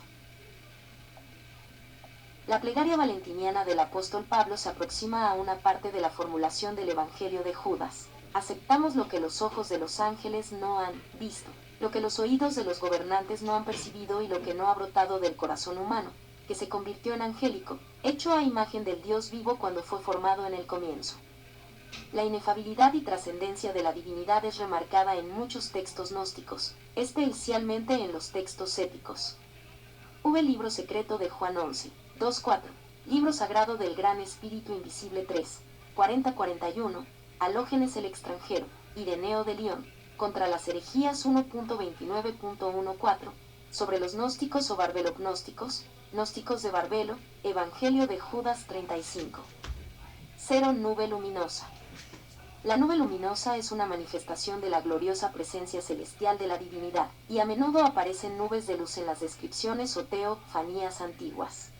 La plegaria valentiniana del apóstol Pablo se aproxima a una parte de la formulación del Evangelio de Judas. Aceptamos lo que los ojos de los ángeles no han visto, lo que los oídos de los gobernantes no han percibido y lo que no ha brotado del corazón humano, que se convirtió en angélico, hecho a imagen del Dios vivo cuando fue formado en el comienzo. La inefabilidad y trascendencia de la divinidad es remarcada en muchos textos gnósticos, especialmente en los textos éticos. Libro secreto de Juan 11, 2:4, Libro sagrado del Gran Espíritu Invisible 3, 40-41, Alógenes el extranjero, Ireneo de León, contra las herejías 1.29.14, sobre los gnósticos o barbelognósticos, gnósticos de Barbelo, Evangelio de Judas 35. 0 Nube luminosa. La nube luminosa es una manifestación de la gloriosa presencia celestial de la divinidad, y a menudo aparecen nubes de luz en las descripciones o teofanías antiguas.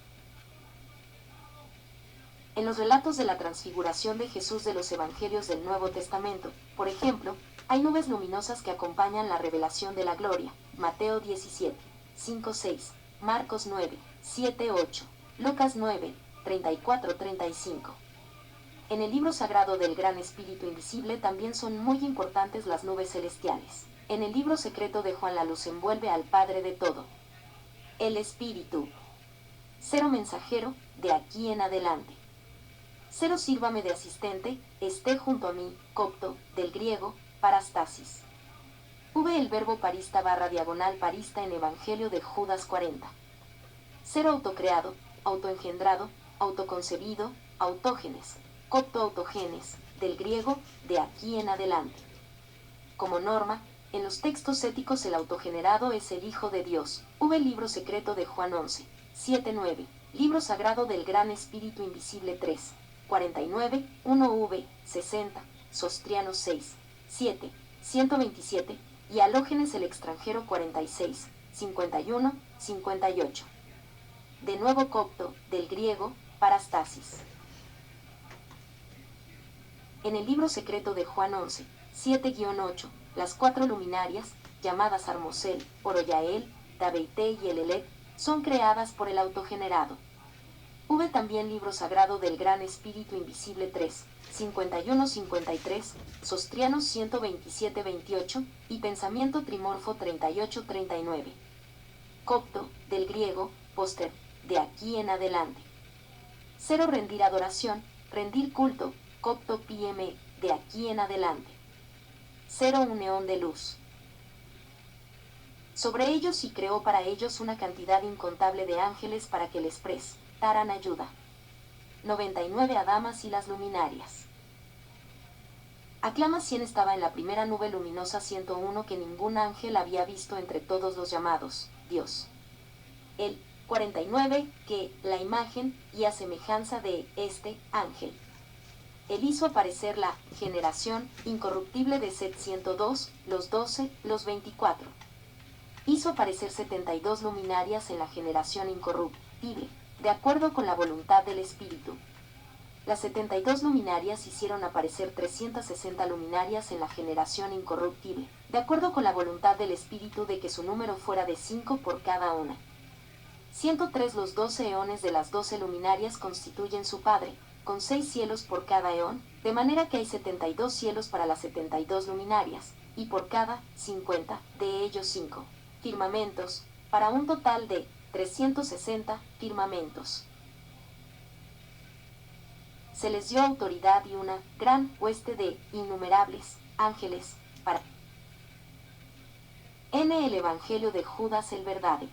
En los relatos de la transfiguración de Jesús de los Evangelios del Nuevo Testamento, por ejemplo, hay nubes luminosas que acompañan la revelación de la gloria, Mateo 17, 5-6, Marcos 9, 7-8, Lucas 9, 34-35. En el libro sagrado del Gran Espíritu Invisible también son muy importantes las nubes celestiales. En el libro secreto de Juan la luz envuelve al Padre de todo. El Espíritu. 0 mensajero, de aquí en adelante. 0 sírvame de asistente, esté junto a mí, copto, del griego, parastasis. El verbo parista / parista en Evangelio de Judas 40. 0 autocreado, autoengendrado, autoconcebido, autógenes. Copto autogenes, del griego, de aquí en adelante. Como norma, en los textos éticos el autogenerado es el Hijo de Dios. Libro secreto de Juan 11, 7-9, Libro sagrado del Gran Espíritu Invisible 3, 49, 1 60, Sostriano 6, 7, 127, y Alógenes el extranjero 46, 51, 58. De nuevo copto, del griego, parastasis. En el libro secreto de Juan 11, 7-8, las 4 luminarias, llamadas Armosel, Oroyael, Dabeité y Elelet, son creadas por el autogenerado. También libro sagrado del Gran Espíritu Invisible 3, 51-53, Sostrianos 127-28, y Pensamiento Trimorfo 38-39. Copto, del griego, póster, de aquí en adelante. 0 rendir adoración, rendir culto, copto PM, de aquí en adelante. 0 un neón de luz. Sobre ellos y creó para ellos una cantidad incontable de ángeles para que les prestaran ayuda. 99 Adamas y las luminarias. Aclama 100 estaba en la primera nube luminosa 101 que ningún ángel había visto entre todos los llamados Dios. El 49 que la imagen y a semejanza de este ángel. Él hizo aparecer la generación incorruptible de Set 102, los 12, los 24. Hizo aparecer 72 luminarias en la generación incorruptible, de acuerdo con la voluntad del Espíritu. Las 72 luminarias hicieron aparecer 360 luminarias en la generación incorruptible, de acuerdo con la voluntad del Espíritu de que su número fuera de 5 por cada una. 103 Los 12 eones de las 12 luminarias constituyen su Padre, con 6 cielos por cada eón, de manera que hay 72 cielos para las 72 luminarias, y por cada 50 de ellos 5 firmamentos, para un total de 360 firmamentos. se les dio autoridad y una gran hueste de innumerables ángeles para el Evangelio de Judas el verdadero.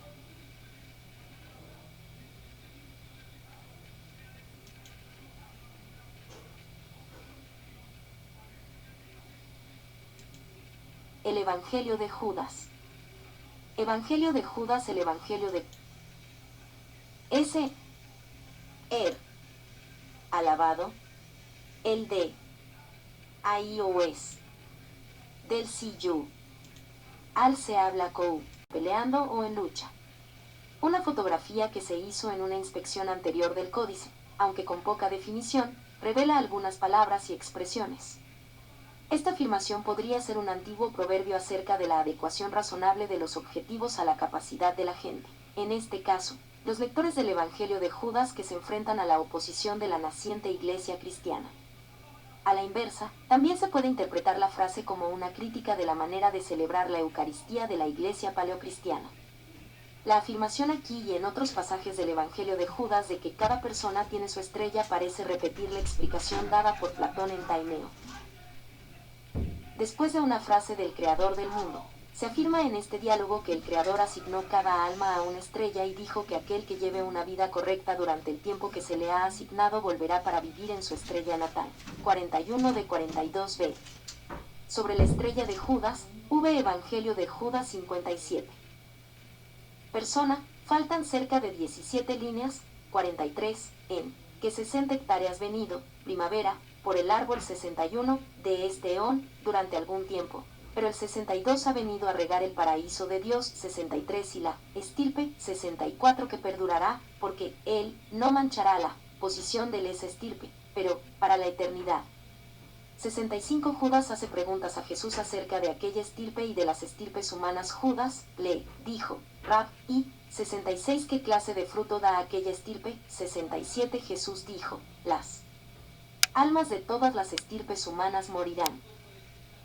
El Evangelio de Judas. Evangelio de Judas, el Evangelio de ese alabado, el de iOS, del CU, al se habla con peleando o en lucha. Una fotografía que se hizo en una inspección anterior del códice, aunque con poca definición, revela algunas palabras y expresiones. Esta afirmación podría ser un antiguo proverbio acerca de la adecuación razonable de los objetivos a la capacidad de la gente. En este caso, los lectores del Evangelio de Judas que se enfrentan a la oposición de la naciente iglesia cristiana. A la inversa, también se puede interpretar la frase como una crítica de la manera de celebrar la Eucaristía de la iglesia paleocristiana. La afirmación aquí y en otros pasajes del Evangelio de Judas de que cada persona tiene su estrella parece repetir la explicación dada por Platón en Taimeo. Después de una frase del Creador del mundo, se afirma en este diálogo que el Creador asignó cada alma a una estrella y dijo que aquel que lleve una vida correcta durante el tiempo que se le ha asignado volverá para vivir en su estrella natal. 41 de 42b. Sobre la estrella de Judas, Evangelio de Judas 57. Persona, faltan cerca de 17 líneas, 43, en, que 60 hectáreas venido, primavera, por el árbol 61, de este on, durante algún tiempo, pero el 62 ha venido a regar el paraíso de Dios, 63 y la estirpe, 64 que perdurará, porque él no manchará la posición de esa estirpe, pero para la eternidad. 65 Judas hace preguntas a Jesús acerca de aquella estirpe y de las estirpes humanas. Judas le dijo, Rab, y 66 ¿qué clase de fruto da aquella estirpe? 67 Jesús dijo, las almas de todas las estirpes humanas morirán.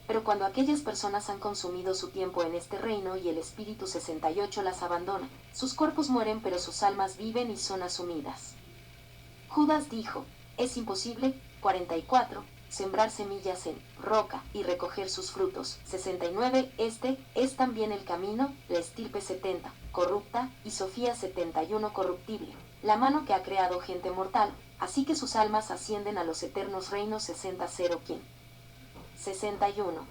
Pero cuando aquellas personas han consumido su tiempo en este reino y el Espíritu 68 las abandona, sus cuerpos mueren pero sus almas viven y son asumidas. Judas dijo, es imposible, 44, sembrar semillas en roca y recoger sus frutos. 69, este es también el camino, la estirpe 70, corrupta, y Sofía 71 corruptible, la mano que ha creado gente mortal, así que sus almas ascienden a los eternos reinos. 60 0 ¿quién? 61,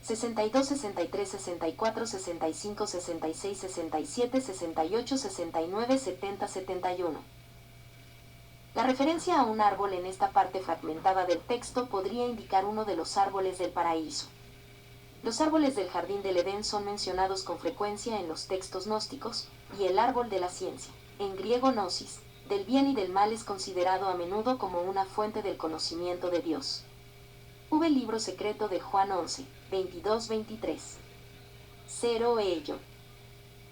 62, 63, 64, 65, 66, 67, 68, 69, 70, 71. La referencia a un árbol en esta parte fragmentada del texto podría indicar uno de los árboles del paraíso. Los árboles del jardín del Edén son mencionados con frecuencia en los textos gnósticos, y el árbol de la ciencia, en griego gnosis, del bien y del mal es considerado a menudo como una fuente del conocimiento de Dios. Libro secreto de Juan 11, 22-23. 0 ello.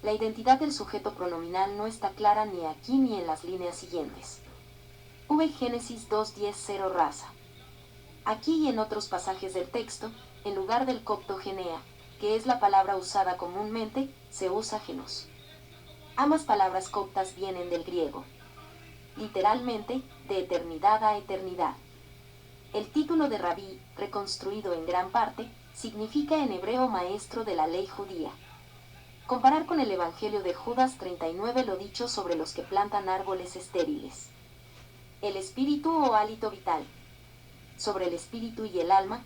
La identidad del sujeto pronominal no está clara ni aquí ni en las líneas siguientes. Génesis 2:10 0 raza. Aquí y en otros pasajes del texto, en lugar del copto genea, que es la palabra usada comúnmente, se usa genos. Ambas palabras coptas vienen del griego. Literalmente, de eternidad a eternidad. El título de rabí, reconstruido en gran parte, significa en hebreo maestro de la ley judía. Comparar con el Evangelio de Judas 39 lo dicho sobre los que plantan árboles estériles. El espíritu o hálito vital. Sobre el espíritu y el alma,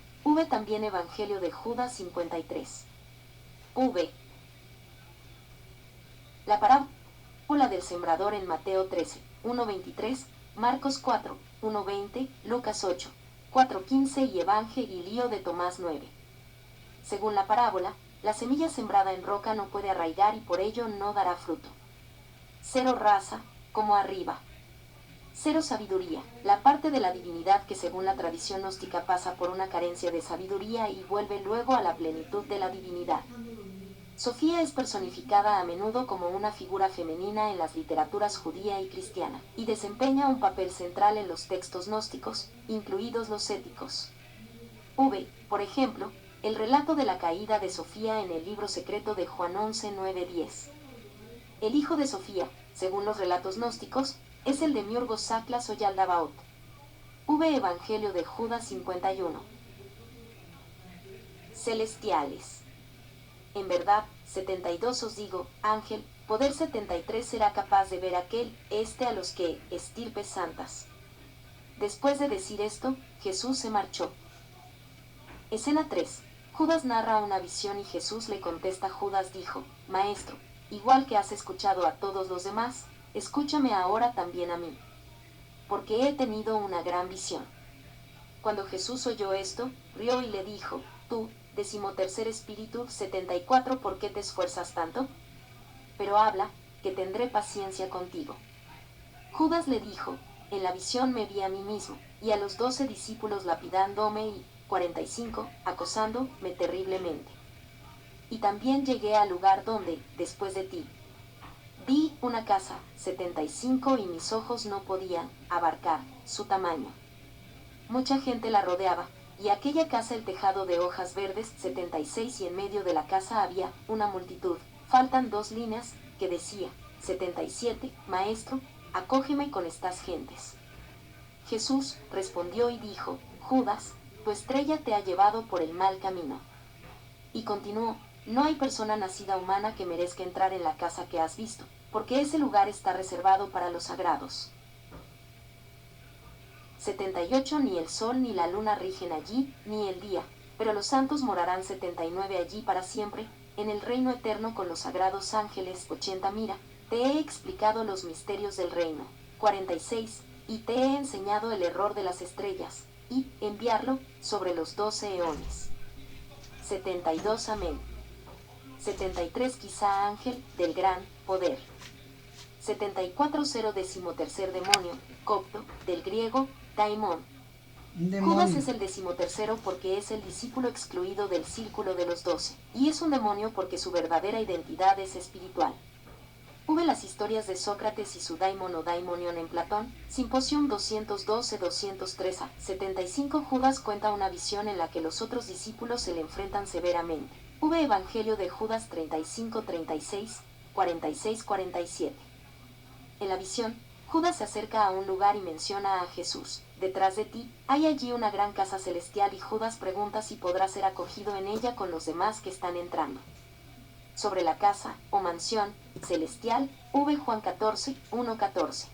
también Evangelio de Judas 53. La parábola del sembrador en Mateo 13, 1:23, Marcos 4, 1:20, Lucas 8, 4:15 y Evangelio de Tomás 9. Según la parábola, la semilla sembrada en roca no puede arraigar y por ello no dará fruto. 0 raza, como arriba. 0 sabiduría, la parte de la divinidad que según la tradición gnóstica pasa por una carencia de sabiduría y vuelve luego a la plenitud de la divinidad. Sofía es personificada a menudo como una figura femenina en las literaturas judía y cristiana, y desempeña un papel central en los textos gnósticos, incluidos los éticos. Por ejemplo, el relato de la caída de Sofía en el libro secreto de Juan 11, 9, 10. El hijo de Sofía, según los relatos gnósticos, es el Demiurgo Saclas o Yaldabaoth. V. Evangelio de Judas 51. Celestiales. En verdad, 72 os digo, ángel, poder 73 será capaz de ver a los que, estirpes santas. Después de decir esto, Jesús se marchó. Escena 3. Judas narra una visión y Jesús le contesta. Judas dijo, Maestro, igual que has escuchado a todos los demás, escúchame ahora también a mí. Porque he tenido una gran visión. Cuando Jesús oyó esto, rió y le dijo, tú, 13º espíritu, 74, ¿por qué te esfuerzas tanto? Pero habla, que tendré paciencia contigo. Judas le dijo, en la visión me vi a mí mismo, y a los 12 discípulos lapidándome y, 45, acosándome terriblemente. Y también llegué al lugar donde, después de ti, vi una casa, 75, y mis ojos no podían abarcar su tamaño. Mucha gente la rodeaba, y aquella casa el tejado de hojas verdes, 76, y en medio de la casa había una multitud. Faltan 2 líneas, que decía, 77, Maestro, acógeme con estas gentes. Jesús respondió y dijo, Judas, tu estrella te ha llevado por el mal camino. Y continuó, no hay persona nacida humana que merezca entrar en la casa que has visto, porque ese lugar está reservado para los sagrados. 78 Ni el sol ni la luna rigen allí, ni el día, pero los santos morarán 79 allí para siempre, en el reino eterno con los sagrados ángeles. 80 Mira, te he explicado los misterios del reino. 46 Y te he enseñado el error de las estrellas, y enviarlo sobre los 12 eones. 72 Amén. 73 Quizá ángel del gran poder. 74 13º demonio, copto, del griego, daimon. Judas es el 13º porque es el discípulo excluido del círculo de los 12, y es un demonio porque su verdadera identidad es espiritual. Las historias de Sócrates y su daimon o daimonion en Platón, Simposium 212-203 a 75. Judas cuenta una visión en la que los otros discípulos se le enfrentan severamente. Evangelio de Judas 35-36, 46-47. En la visión, Judas se acerca a un lugar y menciona a Jesús. Detrás de ti, hay allí una gran casa celestial y Judas pregunta si podrá ser acogido en ella con los demás que están entrando. Sobre la casa, o mansión, celestial, Juan 14, 1-14.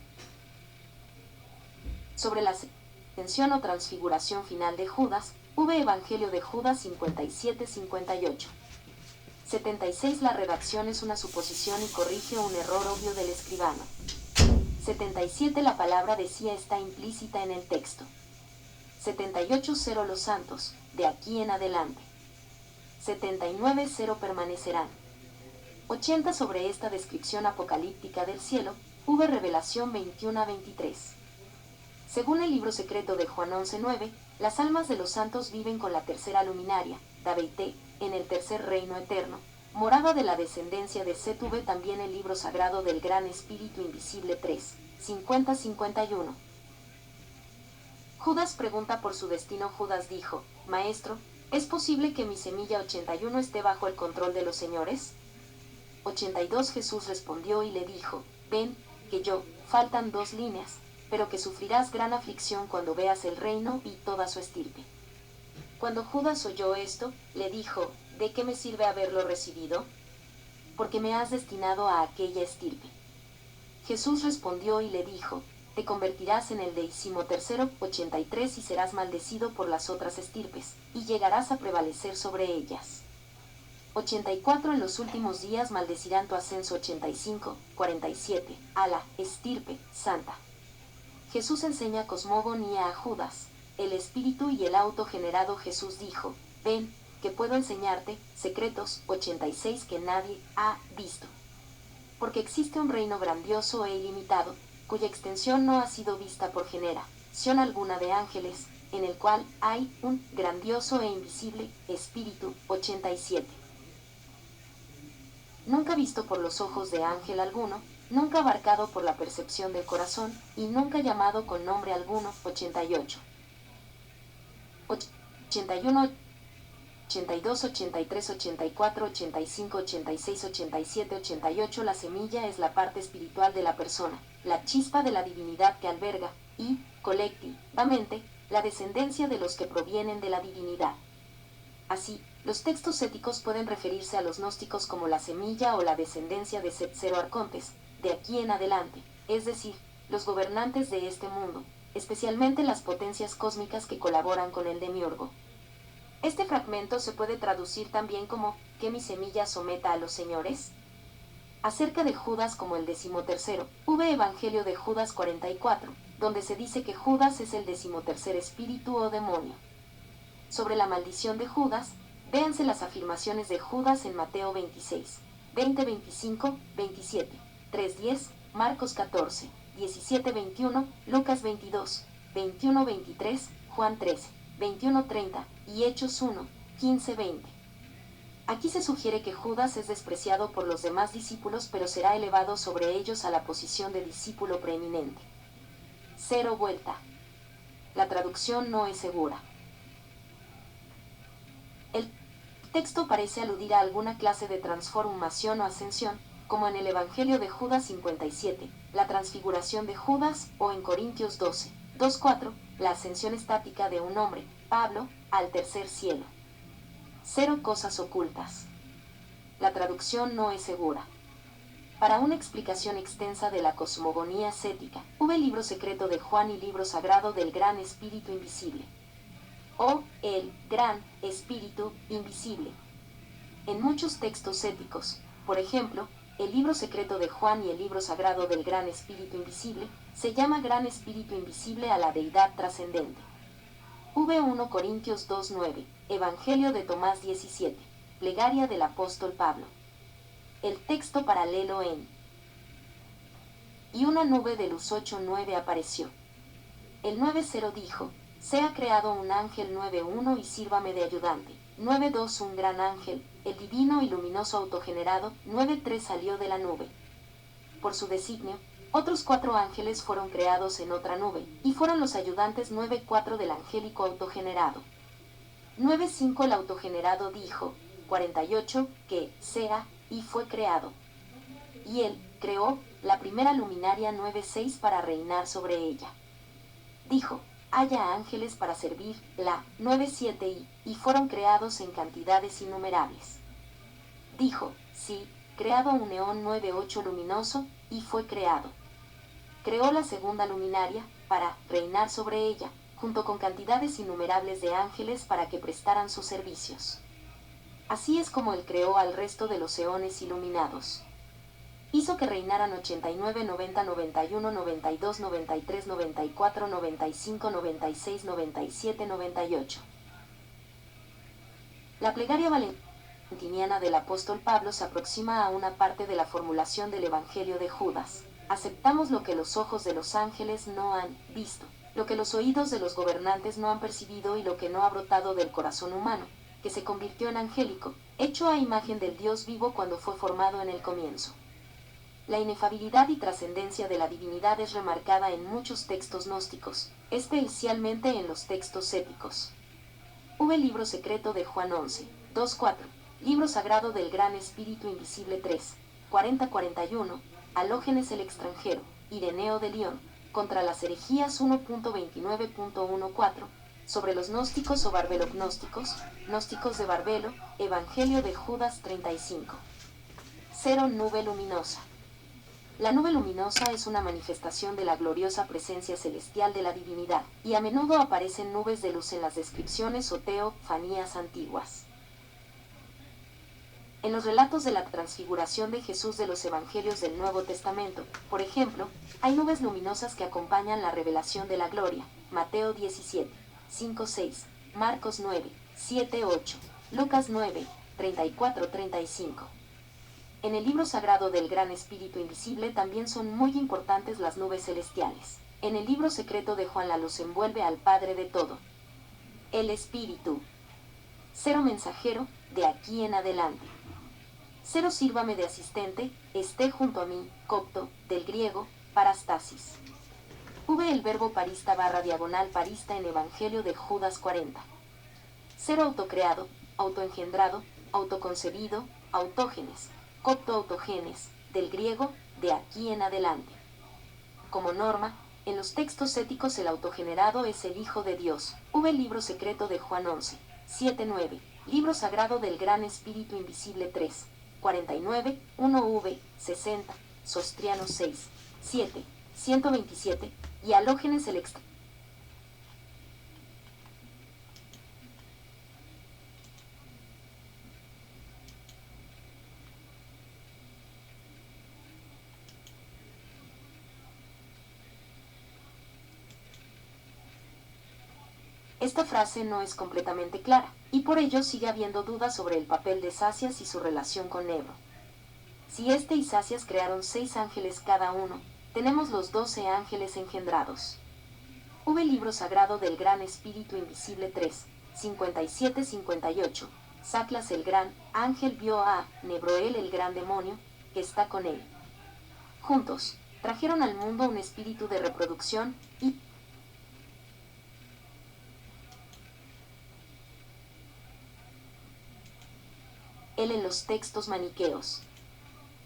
Sobre la ascensión o transfiguración final de Judas, Evangelio de Judas 57-58. 76 La redacción es una suposición y corrige un error obvio del escribano. 77 La palabra decía está implícita en el texto. 78 0 Los santos, de aquí en adelante. 79 0 permanecerán. 80 Sobre esta descripción apocalíptica del cielo, Revelación 21-23. Según el libro secreto de Juan 11-9, las almas de los santos viven con la tercera luminaria, Daveité, en el tercer reino eterno, morada de la descendencia de Set. También el libro sagrado del Gran Espíritu Invisible 3, 50-51. Judas pregunta por su destino. Judas dijo, Maestro, ¿es posible que mi semilla 81 esté bajo el control de los señores? 82 Jesús respondió y le dijo, ven, que faltan 2 líneas, pero que sufrirás gran aflicción cuando veas el reino y toda su estirpe. Cuando Judas oyó esto, le dijo, ¿de qué me sirve haberlo recibido? Porque me has destinado a aquella estirpe. Jesús respondió y le dijo, te convertirás en el 13º, 83 y serás maldecido por las otras estirpes, y llegarás a prevalecer sobre ellas. 84 En los últimos días maldecirán tu ascenso. 85, 47, a la estirpe santa. Jesús enseña cosmogonía a Judas, el espíritu y el auto generado. Jesús dijo, ven, que puedo enseñarte secretos. 86 que nadie ha visto. Porque existe un reino grandioso e ilimitado, cuya extensión no ha sido vista por generación alguna de ángeles, en el cual hay un grandioso e invisible espíritu. 87. Nunca visto por los ojos de ángel alguno, nunca abarcado por la percepción del corazón, y nunca llamado con nombre alguno. 88. 81, 82, 83, 84, 85, 86, 87, 88. La semilla es la parte espiritual de la persona, la chispa de la divinidad que alberga, y, colectivamente, la descendencia de los que provienen de la divinidad. Así, los textos éticos pueden referirse a los gnósticos como la semilla o la descendencia de Set-Zero Arcontes, de aquí en adelante, es decir, los gobernantes de este mundo, especialmente las potencias cósmicas que colaboran con el demiurgo. Este fragmento se puede traducir también como, ¿que mi semilla someta a los señores? Acerca de Judas como el 13º, Evangelio de Judas 44, donde se dice que Judas es el 13º espíritu o demonio. Sobre la maldición de Judas, véanse las afirmaciones de Judas en Mateo 26, 20-25, 27, 3-10, Marcos 14, 17-21, Lucas 22, 21-23, Juan 13, 21-30 y Hechos 1, 15-20. Aquí se sugiere que Judas es despreciado por los demás discípulos, pero será elevado sobre ellos a la posición de discípulo preeminente. Cero vuelta. La traducción no es segura. El texto parece aludir a alguna clase de transformación o ascensión, como en el Evangelio de Judas 57, la transfiguración de Judas, o en Corintios 12, 2-4, la ascensión estática de un hombre, Pablo, al tercer cielo. Cero cosas ocultas. La traducción no es segura. Para una explicación extensa de la cosmogonía ascética, el libro secreto de Juan y libro sagrado del Gran Espíritu Invisible. O el Gran Espíritu Invisible. En muchos textos éticos, por ejemplo, el libro secreto de Juan y el libro sagrado del Gran Espíritu Invisible, se llama Gran Espíritu Invisible a la deidad trascendente. 1 Corintios 2:9, Evangelio de Tomás 17, Plegaria del Apóstol Pablo. El texto paralelo en Y una nube de luz 8:9 apareció. El 9:0 dijo, sea creado un ángel 9:1 y sírvame de ayudante. 9:2 un gran ángel, el divino y luminoso autogenerado. 9:3 salió de la nube. Por su designio, otros 4 ángeles fueron creados en otra nube, y fueron los ayudantes 9:4 del angélico autogenerado. 9:5 el autogenerado dijo, 48, que sea, y fue creado. Y él creó la primera luminaria 9:6 para reinar sobre ella. Dijo, haya ángeles para servir la 9:7 y fueron creados en cantidades innumerables. Dijo, sí, creado un neón 9:8 luminoso, y fue creado. Creó la segunda luminaria, para reinar sobre ella, junto con cantidades innumerables de ángeles para que prestaran sus servicios. Así es como él creó al resto de los eones iluminados. Hizo que reinaran 89, 90, 91, 92, 93, 94, 95, 96, 97, 98. La plegaria valentiniana del apóstol Pablo se aproxima a una parte de la formulación del Evangelio de Judas. Aceptamos lo que los ojos de los ángeles no han visto, lo que los oídos de los gobernantes no han percibido y lo que no ha brotado del corazón humano, que se convirtió en angélico, hecho a imagen del Dios vivo cuando fue formado en el comienzo. La inefabilidad y trascendencia de la divinidad es remarcada en muchos textos gnósticos, especialmente en los textos éticos. Libro secreto de Juan 11, 2-4, Libro sagrado del Gran Espíritu Invisible 3, 40-41, Alógenes el extranjero, Ireneo de León, contra las herejías 1.29.14, sobre los gnósticos o barbelognósticos, gnósticos de Barbelo, Evangelio de Judas 35. 0 Nube luminosa. La nube luminosa es una manifestación de la gloriosa presencia celestial de la divinidad, y a menudo aparecen nubes de luz en las descripciones o teofanías antiguas. En los relatos de la transfiguración de Jesús de los Evangelios del Nuevo Testamento, por ejemplo, hay nubes luminosas que acompañan la revelación de la gloria, Mateo 17, 5-6, Marcos 9, 7-8, Lucas 9, 34-35. En el libro sagrado del Gran Espíritu Invisible también son muy importantes las nubes celestiales. En el libro secreto de Juan la luz envuelve al Padre de todo. El Espíritu. 0 mensajero, de aquí en adelante. 0 sírvame de asistente, esté junto a mí, copto, del griego, parastasis. El verbo parista / parista en Evangelio de Judas 40. 0 autocreado, autoengendrado, autoconcebido, autógenes, copto autogenes, del griego, de aquí en adelante. Como norma, en los textos éticos el autogenerado es el Hijo de Dios. V. Libro secreto de Juan 11, 7-9. Libro sagrado del Gran Espíritu Invisible 3, 49, 1v, 60. Sostriano 6, 7, 127. Y Halógenes el extra. Esta frase no es completamente clara, y por ello sigue habiendo dudas sobre el papel de Sasias y su relación con Nebro. Si este y Sasias crearon 6 ángeles cada uno, tenemos los 12 ángeles engendrados. V. Libro sagrado del Gran Espíritu Invisible 3, 57-58. Saclas el gran ángel vio a Nebroel el gran demonio, que está con él. Juntos, trajeron al mundo un espíritu de reproducción, y él en los textos maniqueos.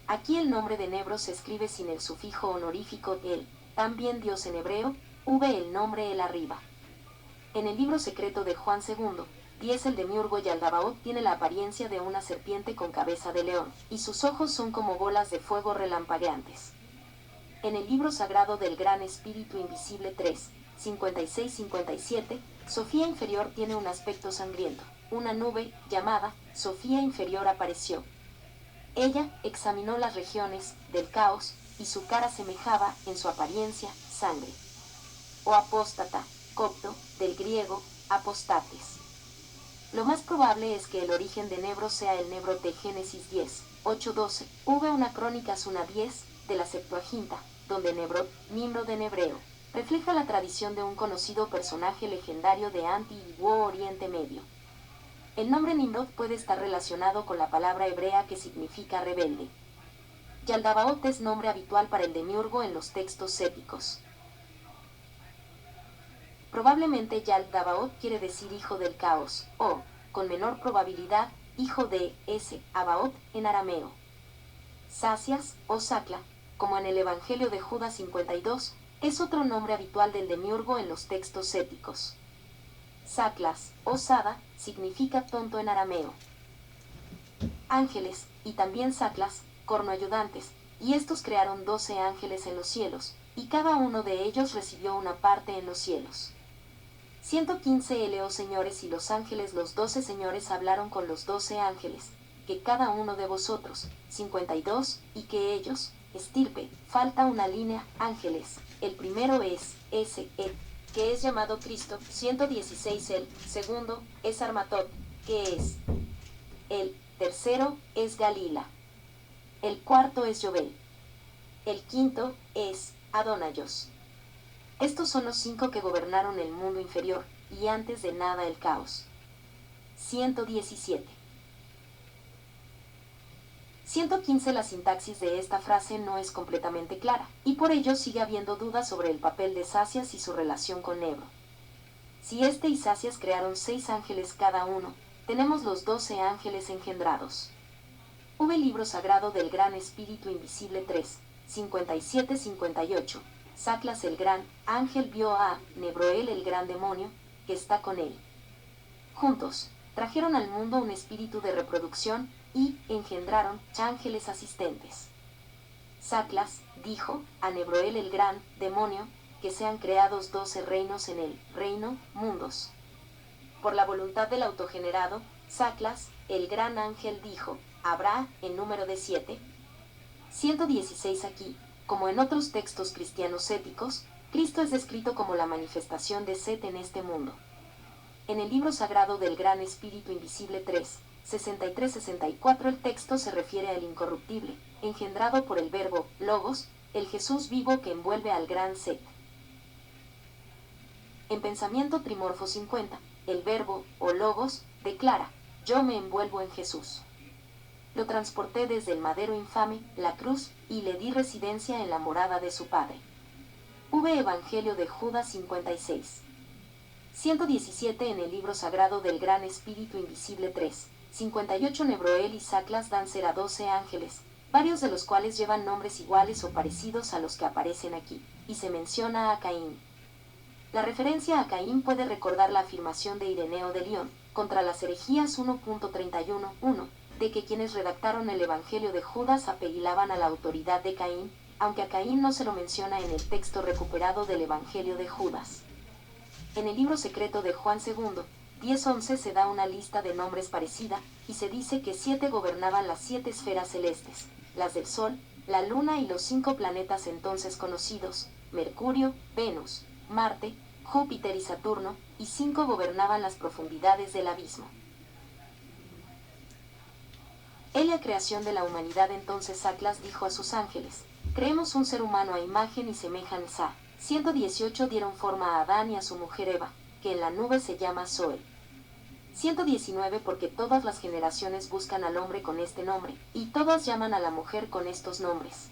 Aquí el nombre de Nebro se escribe sin el sufijo honorífico el, también Dios en hebreo, v el nombre el arriba. En el libro secreto de Juan II, 10 el demiurgo Yaldabaoth tiene la apariencia de una serpiente con cabeza de león, y sus ojos son como bolas de fuego relampagueantes. En el libro sagrado del Gran Espíritu Invisible 3, 56-57, Sofía inferior tiene un aspecto sangriento. Una nube, llamada Sofía inferior, apareció. Ella examinó las regiones del caos, y su cara semejaba, en su apariencia, sangre. O apóstata, copto, del griego, apostates. Lo más probable es que el origen de Nebro sea el Nebro de Génesis 10, 8-12, una crónica Suna 10, de la Septuaginta, donde Nebro, Nimrod en hebreo, refleja la tradición de un conocido personaje legendario de Antiguo Oriente Medio. El nombre Nimrod puede estar relacionado con la palabra hebrea que significa rebelde. Yaldabaoth es nombre habitual para el demiurgo en los textos épicos. Probablemente Yaldabaoth quiere decir hijo del caos, o, con menor probabilidad, hijo de Abaoth en arameo. Sasias, o Sacla, como en el Evangelio de Judas 52, es otro nombre habitual del demiurgo en los textos épicos. Saclas, o Sada, significa tonto en arameo. Ángeles, y también Saclas, corno ayudantes, y estos crearon 12 ángeles en los cielos, y cada uno de ellos recibió una parte en los cielos. 115 oh señores, y los ángeles, los 12 señores hablaron con los 12 ángeles, que cada uno de vosotros, 52, y que ellos, estirpe, falta una línea, ángeles, el primero es, que es llamado Cristo, 116 el segundo, es Armatot, que es, el tercero, es Galila, el cuarto es Jobel, el quinto, es Adonayos. Estos son los 5 que gobernaron el mundo inferior, y antes de nada el caos. 117. 115 La sintaxis de esta frase no es completamente clara, y por ello sigue habiendo dudas sobre el papel de Sasias y su relación con Nebro. Si este y Sasias crearon 6 ángeles cada uno, tenemos los 12 ángeles engendrados. V. Libro sagrado del Gran Espíritu Invisible 3, 57-58. Saclas el gran ángel vio a Nebroel el gran demonio, que está con él. Juntos, trajeron al mundo un espíritu de reproducción, y engendraron ángeles asistentes. Saclas dijo a Nebroel el gran demonio, que sean creados 12 reinos en el reino, mundos. Por la voluntad del autogenerado, Saclas, el gran ángel, dijo, habrá, en número de 7. 116 Aquí, como en otros textos cristianos éticos, Cristo es descrito como la manifestación de Set en este mundo. En el libro sagrado del Gran Espíritu Invisible 3, 63-64 el texto se refiere al incorruptible, engendrado por el verbo, logos, el Jesús vivo que envuelve al gran Set. En Pensamiento Trimorfo 50, el verbo, o logos, declara, yo me envuelvo en Jesús. Lo transporté desde el madero infame, la cruz, y le di residencia en la morada de su Padre. V. Evangelio de Judas 56. 117 En el libro sagrado del Gran Espíritu Invisible 3, 58 Nebroel y Saclas dan ser a 12 ángeles, varios de los cuales llevan nombres iguales o parecidos a los que aparecen aquí, y se menciona a Caín. La referencia a Caín puede recordar la afirmación de Ireneo de León, contra las herejías 1.31.1, de que quienes redactaron el Evangelio de Judas apelaban a la autoridad de Caín, aunque a Caín no se lo menciona en el texto recuperado del Evangelio de Judas. En el libro secreto de Juan II, 10:11 se da una lista de nombres parecida, y se dice que 7 gobernaban las 7 esferas celestes, las del Sol, la Luna y los 5 planetas entonces conocidos, Mercurio, Venus, Marte, Júpiter y Saturno, y 5 gobernaban las profundidades del abismo. En la creación de la humanidad entonces Atlas dijo a sus ángeles, creemos un ser humano a imagen y semejanza. 118 dieron forma a Adán y a su mujer Eva, que en la nube se llama Zoe. 119 porque todas las generaciones buscan al hombre con este nombre, y todas llaman a la mujer con estos nombres.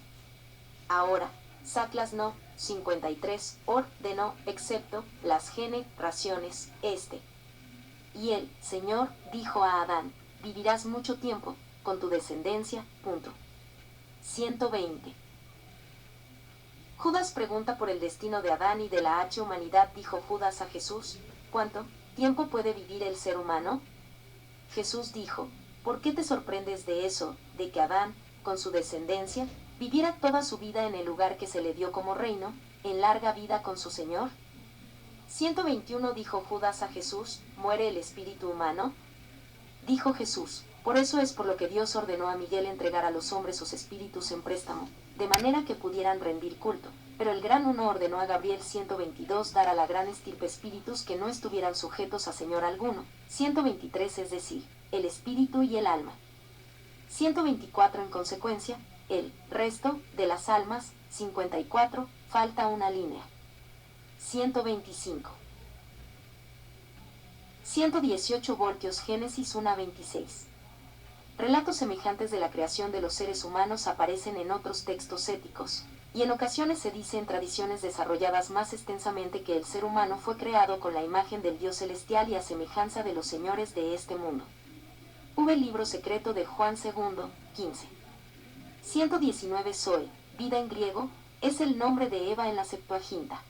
Ahora, Saclas no, 53, ordenó, excepto, las generaciones, Y el Señor dijo a Adán, vivirás mucho tiempo, con tu descendencia, 120. Judas pregunta por el destino de Adán y de la humanidad. Dijo Judas a Jesús, ¿cuánto tiempo puede vivir el ser humano? Jesús dijo, ¿por qué te sorprendes de eso, de que Adán, con su descendencia, viviera toda su vida en el lugar que se le dio como reino, en larga vida con su Señor? 121 Dijo Judas a Jesús, ¿muere el espíritu humano? Dijo Jesús, por eso es por lo que Dios ordenó a Miguel entregar a los hombres sus espíritus en préstamo, de manera que pudieran rendir culto, pero el Gran Uno ordenó a Gabriel 122 dar a la gran estirpe espíritus que no estuvieran sujetos a señor alguno, 123 es decir, el espíritu y el alma. 124 En consecuencia, el resto de las almas, 54, falta una línea. 125. 118 voltios Génesis 1:26. Relatos semejantes de la creación de los seres humanos aparecen en otros textos éticos, y en ocasiones se dice en tradiciones desarrolladas más extensamente que el ser humano fue creado con la imagen del Dios celestial y a semejanza de los señores de este mundo. El libro secreto de Juan II, 15. 119 Zoe, vida en griego, es el nombre de Eva en la Septuaginta.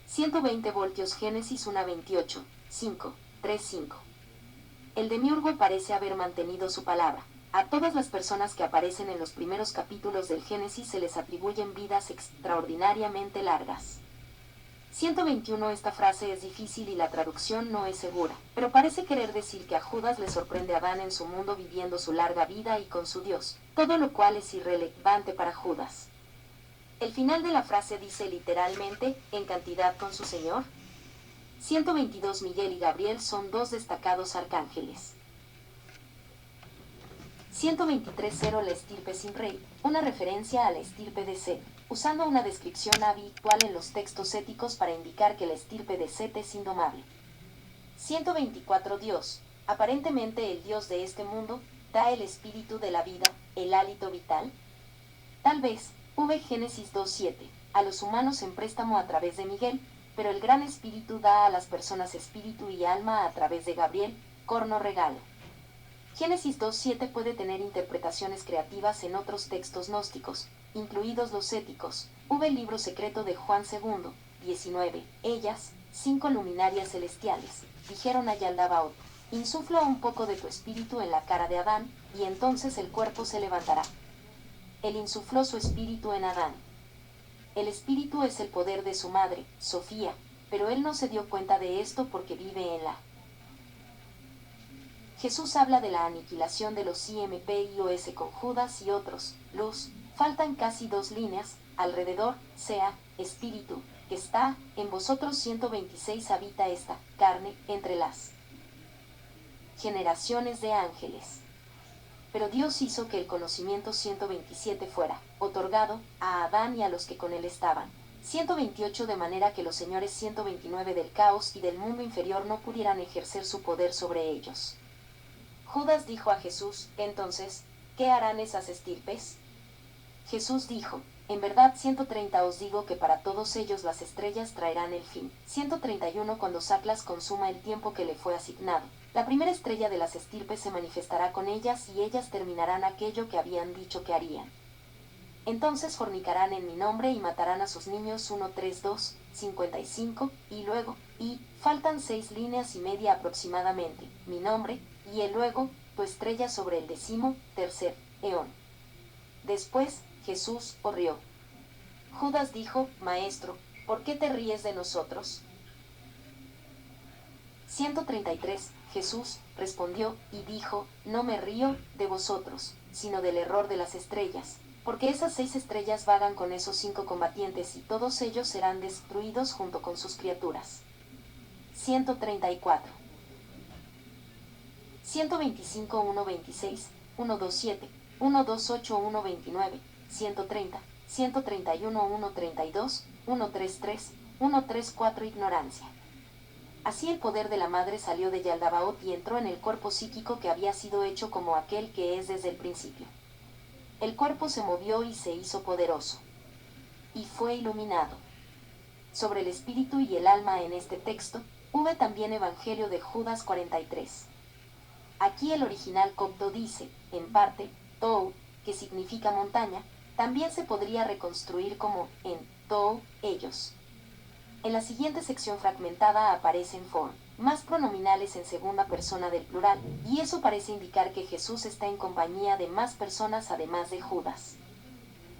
120 voltios Génesis 1:28, 5, 3:5. El demiurgo parece haber mantenido su palabra. A todas las personas que aparecen en los primeros capítulos del Génesis se les atribuyen vidas extraordinariamente largas. 121 Esta frase es difícil y la traducción no es segura, pero parece querer decir que a Judas le sorprende a Adán en su mundo viviendo su larga vida y con su Dios, todo lo cual es irrelevante para Judas. El final de la frase dice literalmente, en cantidad con su Señor. 122 Miguel y Gabriel son 2 destacados arcángeles. 123 La estirpe sin rey, una referencia a la estirpe de Set, usando una descripción habitual en los textos éticos para indicar que la estirpe de Set es indomable. 124 Dios, aparentemente el Dios de este mundo, da el espíritu de la vida, el hálito vital. Tal vez, Génesis 2:7, a los humanos en préstamo a través de Miguel, pero el gran espíritu da a las personas espíritu y alma a través de Gabriel, corno regalo. Génesis 2:7 puede tener interpretaciones creativas en otros textos gnósticos, incluidos los éticos. El libro secreto de Juan II, 19. Ellas, 5 luminarias celestiales, dijeron a Yaldabaoth, insufla un poco de tu espíritu en la cara de Adán, y entonces el cuerpo se levantará. Él insufló su espíritu en Adán. El espíritu es el poder de su madre, Sofía, pero él no se dio cuenta de esto porque vive en la. Jesús habla de la aniquilación de los IMPIOS con Judas y otros, luz, faltan casi 2 líneas, alrededor, sea, espíritu, que está, en vosotros 126 habita esta, carne, entre las generaciones de ángeles. Pero Dios hizo que el conocimiento 127 fuera otorgado a Adán y a los que con él estaban. 128 de manera que los señores 129 del caos y del mundo inferior no pudieran ejercer su poder sobre ellos. Judas dijo a Jesús, entonces, ¿qué harán esas estirpes? Jesús dijo, en verdad 130 os digo que para todos ellos las estrellas traerán el fin. 131 Cuando Saclas consuma el tiempo que le fue asignado, La primera estrella de las estirpes se manifestará con ellas y ellas terminarán aquello que habían dicho que harían. Entonces fornicarán en mi nombre y matarán a sus niños 1:32, 55, y luego, y, faltan 6 líneas y media aproximadamente, mi nombre, y el luego, tu estrella sobre el 13º eón. Después, Jesús rió. Judas dijo, Maestro, ¿por qué te ríes de nosotros? 133. Jesús respondió y dijo, no me río de vosotros, sino del error de las estrellas, porque esas 6 estrellas vagan con esos 5 combatientes y todos ellos serán destruidos junto con sus criaturas. 134. 125, 126, 127, 128, 129, 130, 131, 132, 133, 134. Ignorancia. Así el poder de la madre salió de Yaldabaoth y entró en el cuerpo psíquico que había sido hecho como aquel que es desde el principio. El cuerpo se movió y se hizo poderoso. Y fue iluminado. Sobre el espíritu y el alma en este texto, hube también Evangelio de Judas 43. Aquí el original copto dice, en parte, Tou, que significa montaña, también se podría reconstruir como, en Tou, ellos. En la siguiente sección fragmentada aparecen for, más pronominales en segunda persona del plural, y eso parece indicar que Jesús está en compañía de más personas además de Judas.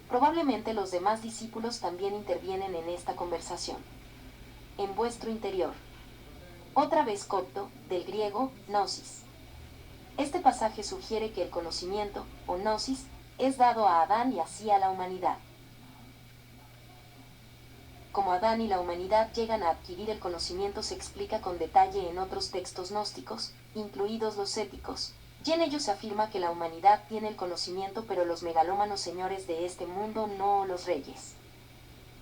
Probablemente los demás discípulos también intervienen en esta conversación. En vuestro interior. Otra vez copto, del griego, gnosis. Este pasaje sugiere que el conocimiento, o gnosis, es dado a Adán y así a la humanidad. Como Adán y la humanidad llegan a adquirir el conocimiento se explica con detalle en otros textos gnósticos, incluidos los éticos, y en ellos se afirma que la humanidad tiene el conocimiento pero los megalómanos señores de este mundo no los reyes.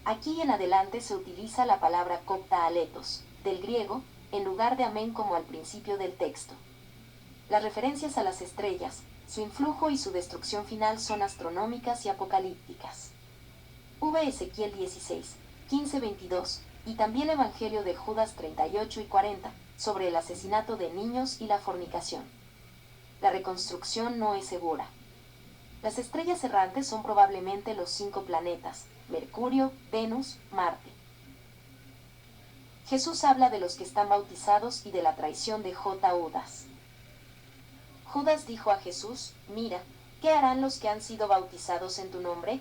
Aquí en adelante se utiliza la palabra copta aletos, del griego, en lugar de amén como al principio del texto. Las referencias a las estrellas, su influjo y su destrucción final son astronómicas y apocalípticas. V. Ezequiel 16, 15-22, y también Evangelio de Judas 38 y 40, sobre el asesinato de niños y la fornicación. La reconstrucción no es segura. Las estrellas errantes son probablemente los 5 planetas, Mercurio, Venus, Marte. Jesús habla de los que están bautizados y de la traición de Judas. Judas dijo a Jesús, mira, ¿qué harán los que han sido bautizados en tu nombre?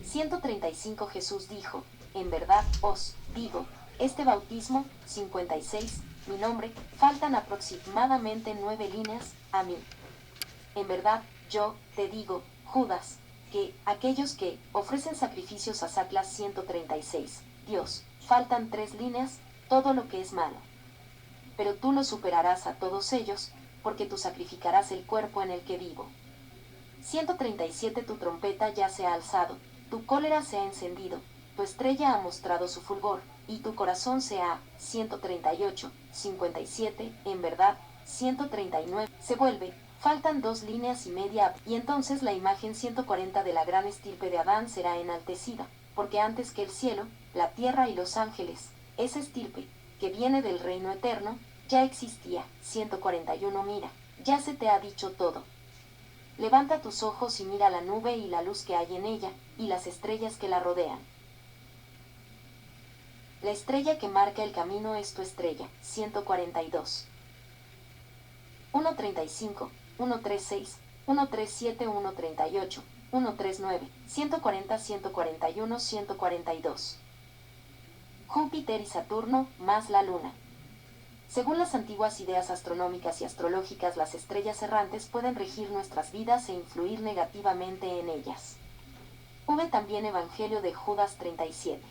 135. Jesús dijo, en verdad os digo, este bautismo, 56, mi nombre, faltan aproximadamente 9 líneas, a mí. En verdad, yo te digo, Judas, que aquellos que ofrecen sacrificios a Satlas 136, Dios, faltan 3 líneas, todo lo que es malo. Pero tú lo superarás a todos ellos, porque tú sacrificarás el cuerpo en el que vivo. 137. Tu trompeta ya se ha alzado, tu cólera se ha encendido, tu estrella ha mostrado su fulgor, y tu corazón se ha, 138, 57, en verdad, 139, se vuelve, faltan 2 líneas y media, y entonces la imagen 140 de la gran estirpe de Adán será enaltecida, porque antes que el cielo, la tierra y los ángeles, esa estirpe, que viene del reino eterno, ya existía. 141. Mira, ya se te ha dicho todo. Levanta tus ojos y mira la nube y la luz que hay en ella, y las estrellas que la rodean. La estrella que marca el camino es tu estrella. 142. 135, 136, 137, 138, 139, 140, 141, 142. Júpiter y Saturno, más la Luna. Según las antiguas ideas astronómicas y astrológicas, las estrellas errantes pueden regir nuestras vidas e influir negativamente en ellas. V. También Evangelio de Judas 37.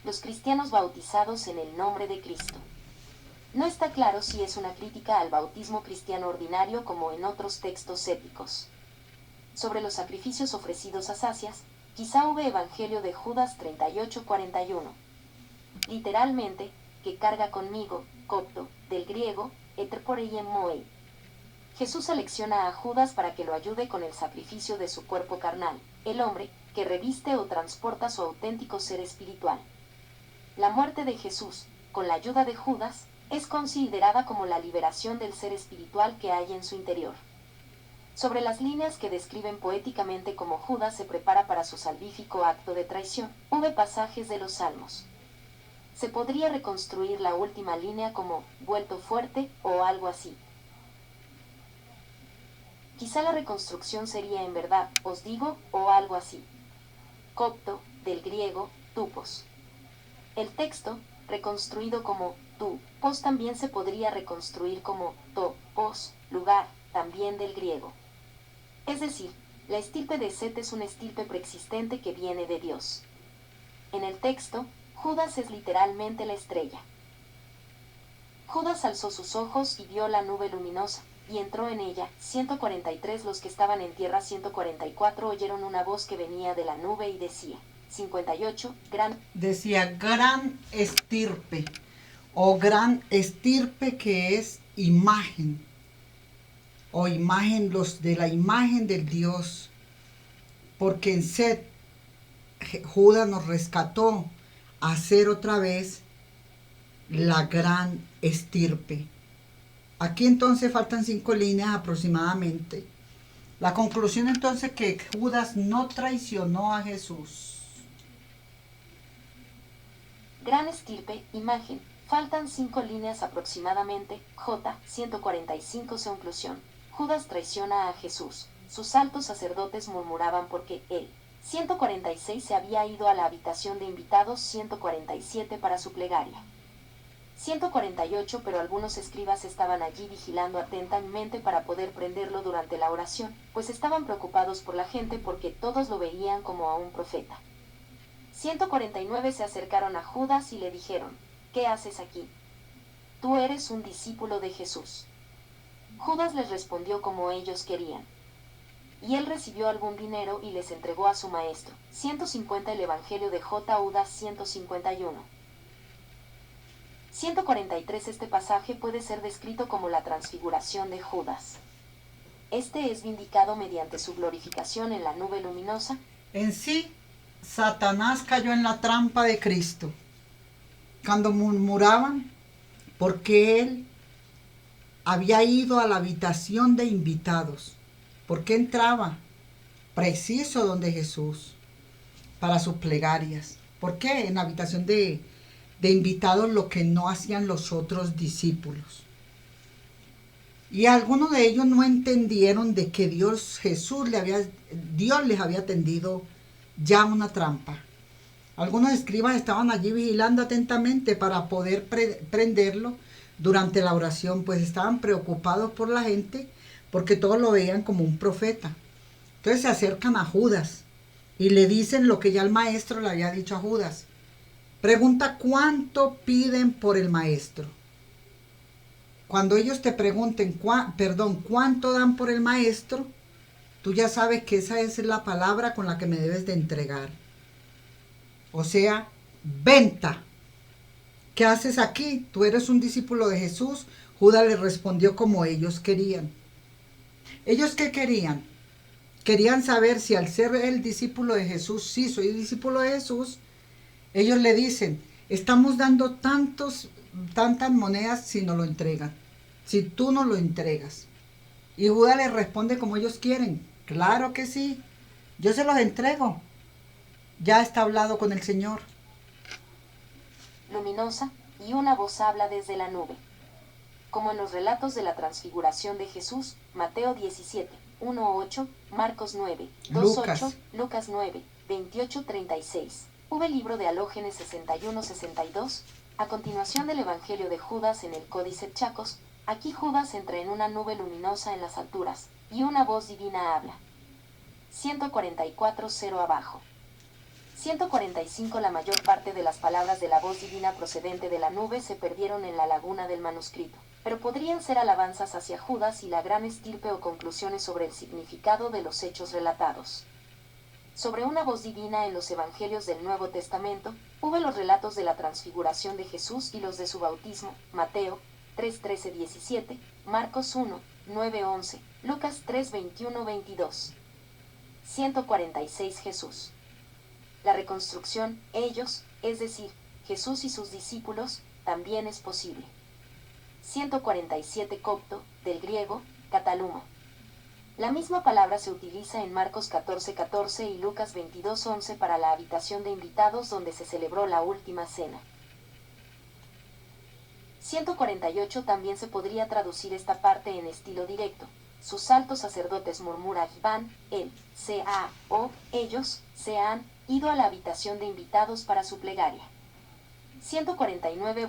Los cristianos bautizados en el nombre de Cristo. No está claro si es una crítica al bautismo cristiano ordinario como en otros textos épicos. Sobre los sacrificios ofrecidos a sacias, quizá V. Evangelio de Judas 38-41. Literalmente, que carga conmigo, copto, del griego, eterporeien moei. Jesús selecciona a Judas para que lo ayude con el sacrificio de su cuerpo carnal, el hombre, que reviste o transporta su auténtico ser espiritual. La muerte de Jesús, con la ayuda de Judas, Es considerada como la liberación del ser espiritual que hay en su interior. Sobre las líneas que describen poéticamente cómo Judas se prepara para su salvífico acto de traición, hube pasajes de los Salmos. Se podría reconstruir la última línea como vuelto fuerte o algo así. Quizá la reconstrucción sería en verdad, os digo, o algo así. Copto, del griego, tupos. El texto, reconstruido como tu, pos también se podría reconstruir como to, pos, lugar, también del griego. Es decir, la estirpe de Set es una estirpe preexistente que viene de Dios. En el texto, Judas es literalmente la estrella. Judas alzó sus ojos y vio la nube luminosa, y entró en ella. 143 Los que estaban en tierra 144 oyeron una voz que venía de la nube y decía, 58, decía gran estirpe, o gran estirpe, que es imagen, o imagen, los de la imagen del Dios, porque en Set Judas nos rescató a ser otra vez la gran estirpe. Aquí entonces faltan 5 líneas aproximadamente. La conclusión entonces que Judas no traicionó a Jesús. Gran estirpe, imagen. Faltan 5 líneas aproximadamente. J. 145 Conclusión. Judas traiciona a Jesús. Sus altos sacerdotes murmuraban porque él. 146 Se había ido a la habitación de invitados. 147 para su plegaria. 148 Pero algunos escribas estaban allí vigilando atentamente para poder prenderlo durante la oración, pues estaban preocupados por la gente porque todos lo veían como a un profeta. 149 Se acercaron a Judas y le dijeron, ¿qué haces aquí? Tú eres un discípulo de Jesús. Judas les respondió como ellos querían. Y él recibió algún dinero y les entregó a su maestro. 150 El Evangelio de Judas 151. 143 Este pasaje puede ser descrito como la transfiguración de Judas. Este es vindicado mediante su glorificación en la nube luminosa. En sí, Satanás cayó en la trampa de Cristo cuando murmuraban porque él había ido a la habitación de invitados. Porque entraba preciso donde Jesús para sus plegarias. ¿Por qué? En la habitación de invitados, lo que no hacían los otros discípulos. Y algunos de ellos no entendieron de que Dios les había tendido ya una trampa. Algunos escribas estaban allí vigilando atentamente para poder prenderlo durante la oración, pues estaban preocupados por la gente porque todos lo veían como un profeta. Entonces se acercan a Judas y le dicen lo que ya el maestro le había dicho a Judas. Pregunta cuánto piden por el maestro. Cuando ellos te pregunten cuánto dan por el maestro, tú ya sabes que esa es la palabra con la que me debes de entregar. O sea, venta. ¿Qué haces aquí? Tú eres un discípulo de Jesús. Judas le respondió como ellos querían. ¿Ellos qué querían? Querían saber si al ser el discípulo de Jesús, sí soy discípulo de Jesús, ellos le dicen, estamos dando tantas monedas si no lo entregan, si tú no lo entregas. Y Judas les responde como ellos quieren, claro que sí, yo se los entrego, ya está hablado con el Señor. Luminosa, y una voz habla desde la nube. Como en los relatos de la transfiguración de Jesús, Mateo 17, 1-8, Marcos 9, 2-8, Lucas 9, 28-36. Libro de Alógenes 61-62. A continuación del Evangelio de Judas en el Códice Chacos, aquí Judas entra en una nube luminosa en las alturas, y una voz divina habla. 144 0 abajo. 145 La mayor parte de las palabras de la voz divina procedente de la nube se perdieron en la laguna del manuscrito, pero podrían ser alabanzas hacia Judas y la gran estirpe o conclusiones sobre el significado de los hechos relatados. Sobre una voz divina en los evangelios del Nuevo Testamento, hubo los relatos de la transfiguración de Jesús y los de su bautismo, Mateo 3:13-17, Marcos 1:9-11, Lucas 3:21-22. 146 Jesús. La reconstrucción, ellos, es decir, Jesús y sus discípulos, también es posible. 147 copto, del griego, catalumo. La misma palabra se utiliza en Marcos 14:14 y Lucas 22:11 para la habitación de invitados donde se celebró la última cena. 148 también se podría traducir esta parte en estilo directo. Sus altos sacerdotes murmura Gibán, él, o ellos, se han ido a la habitación de invitados para su plegaria. 149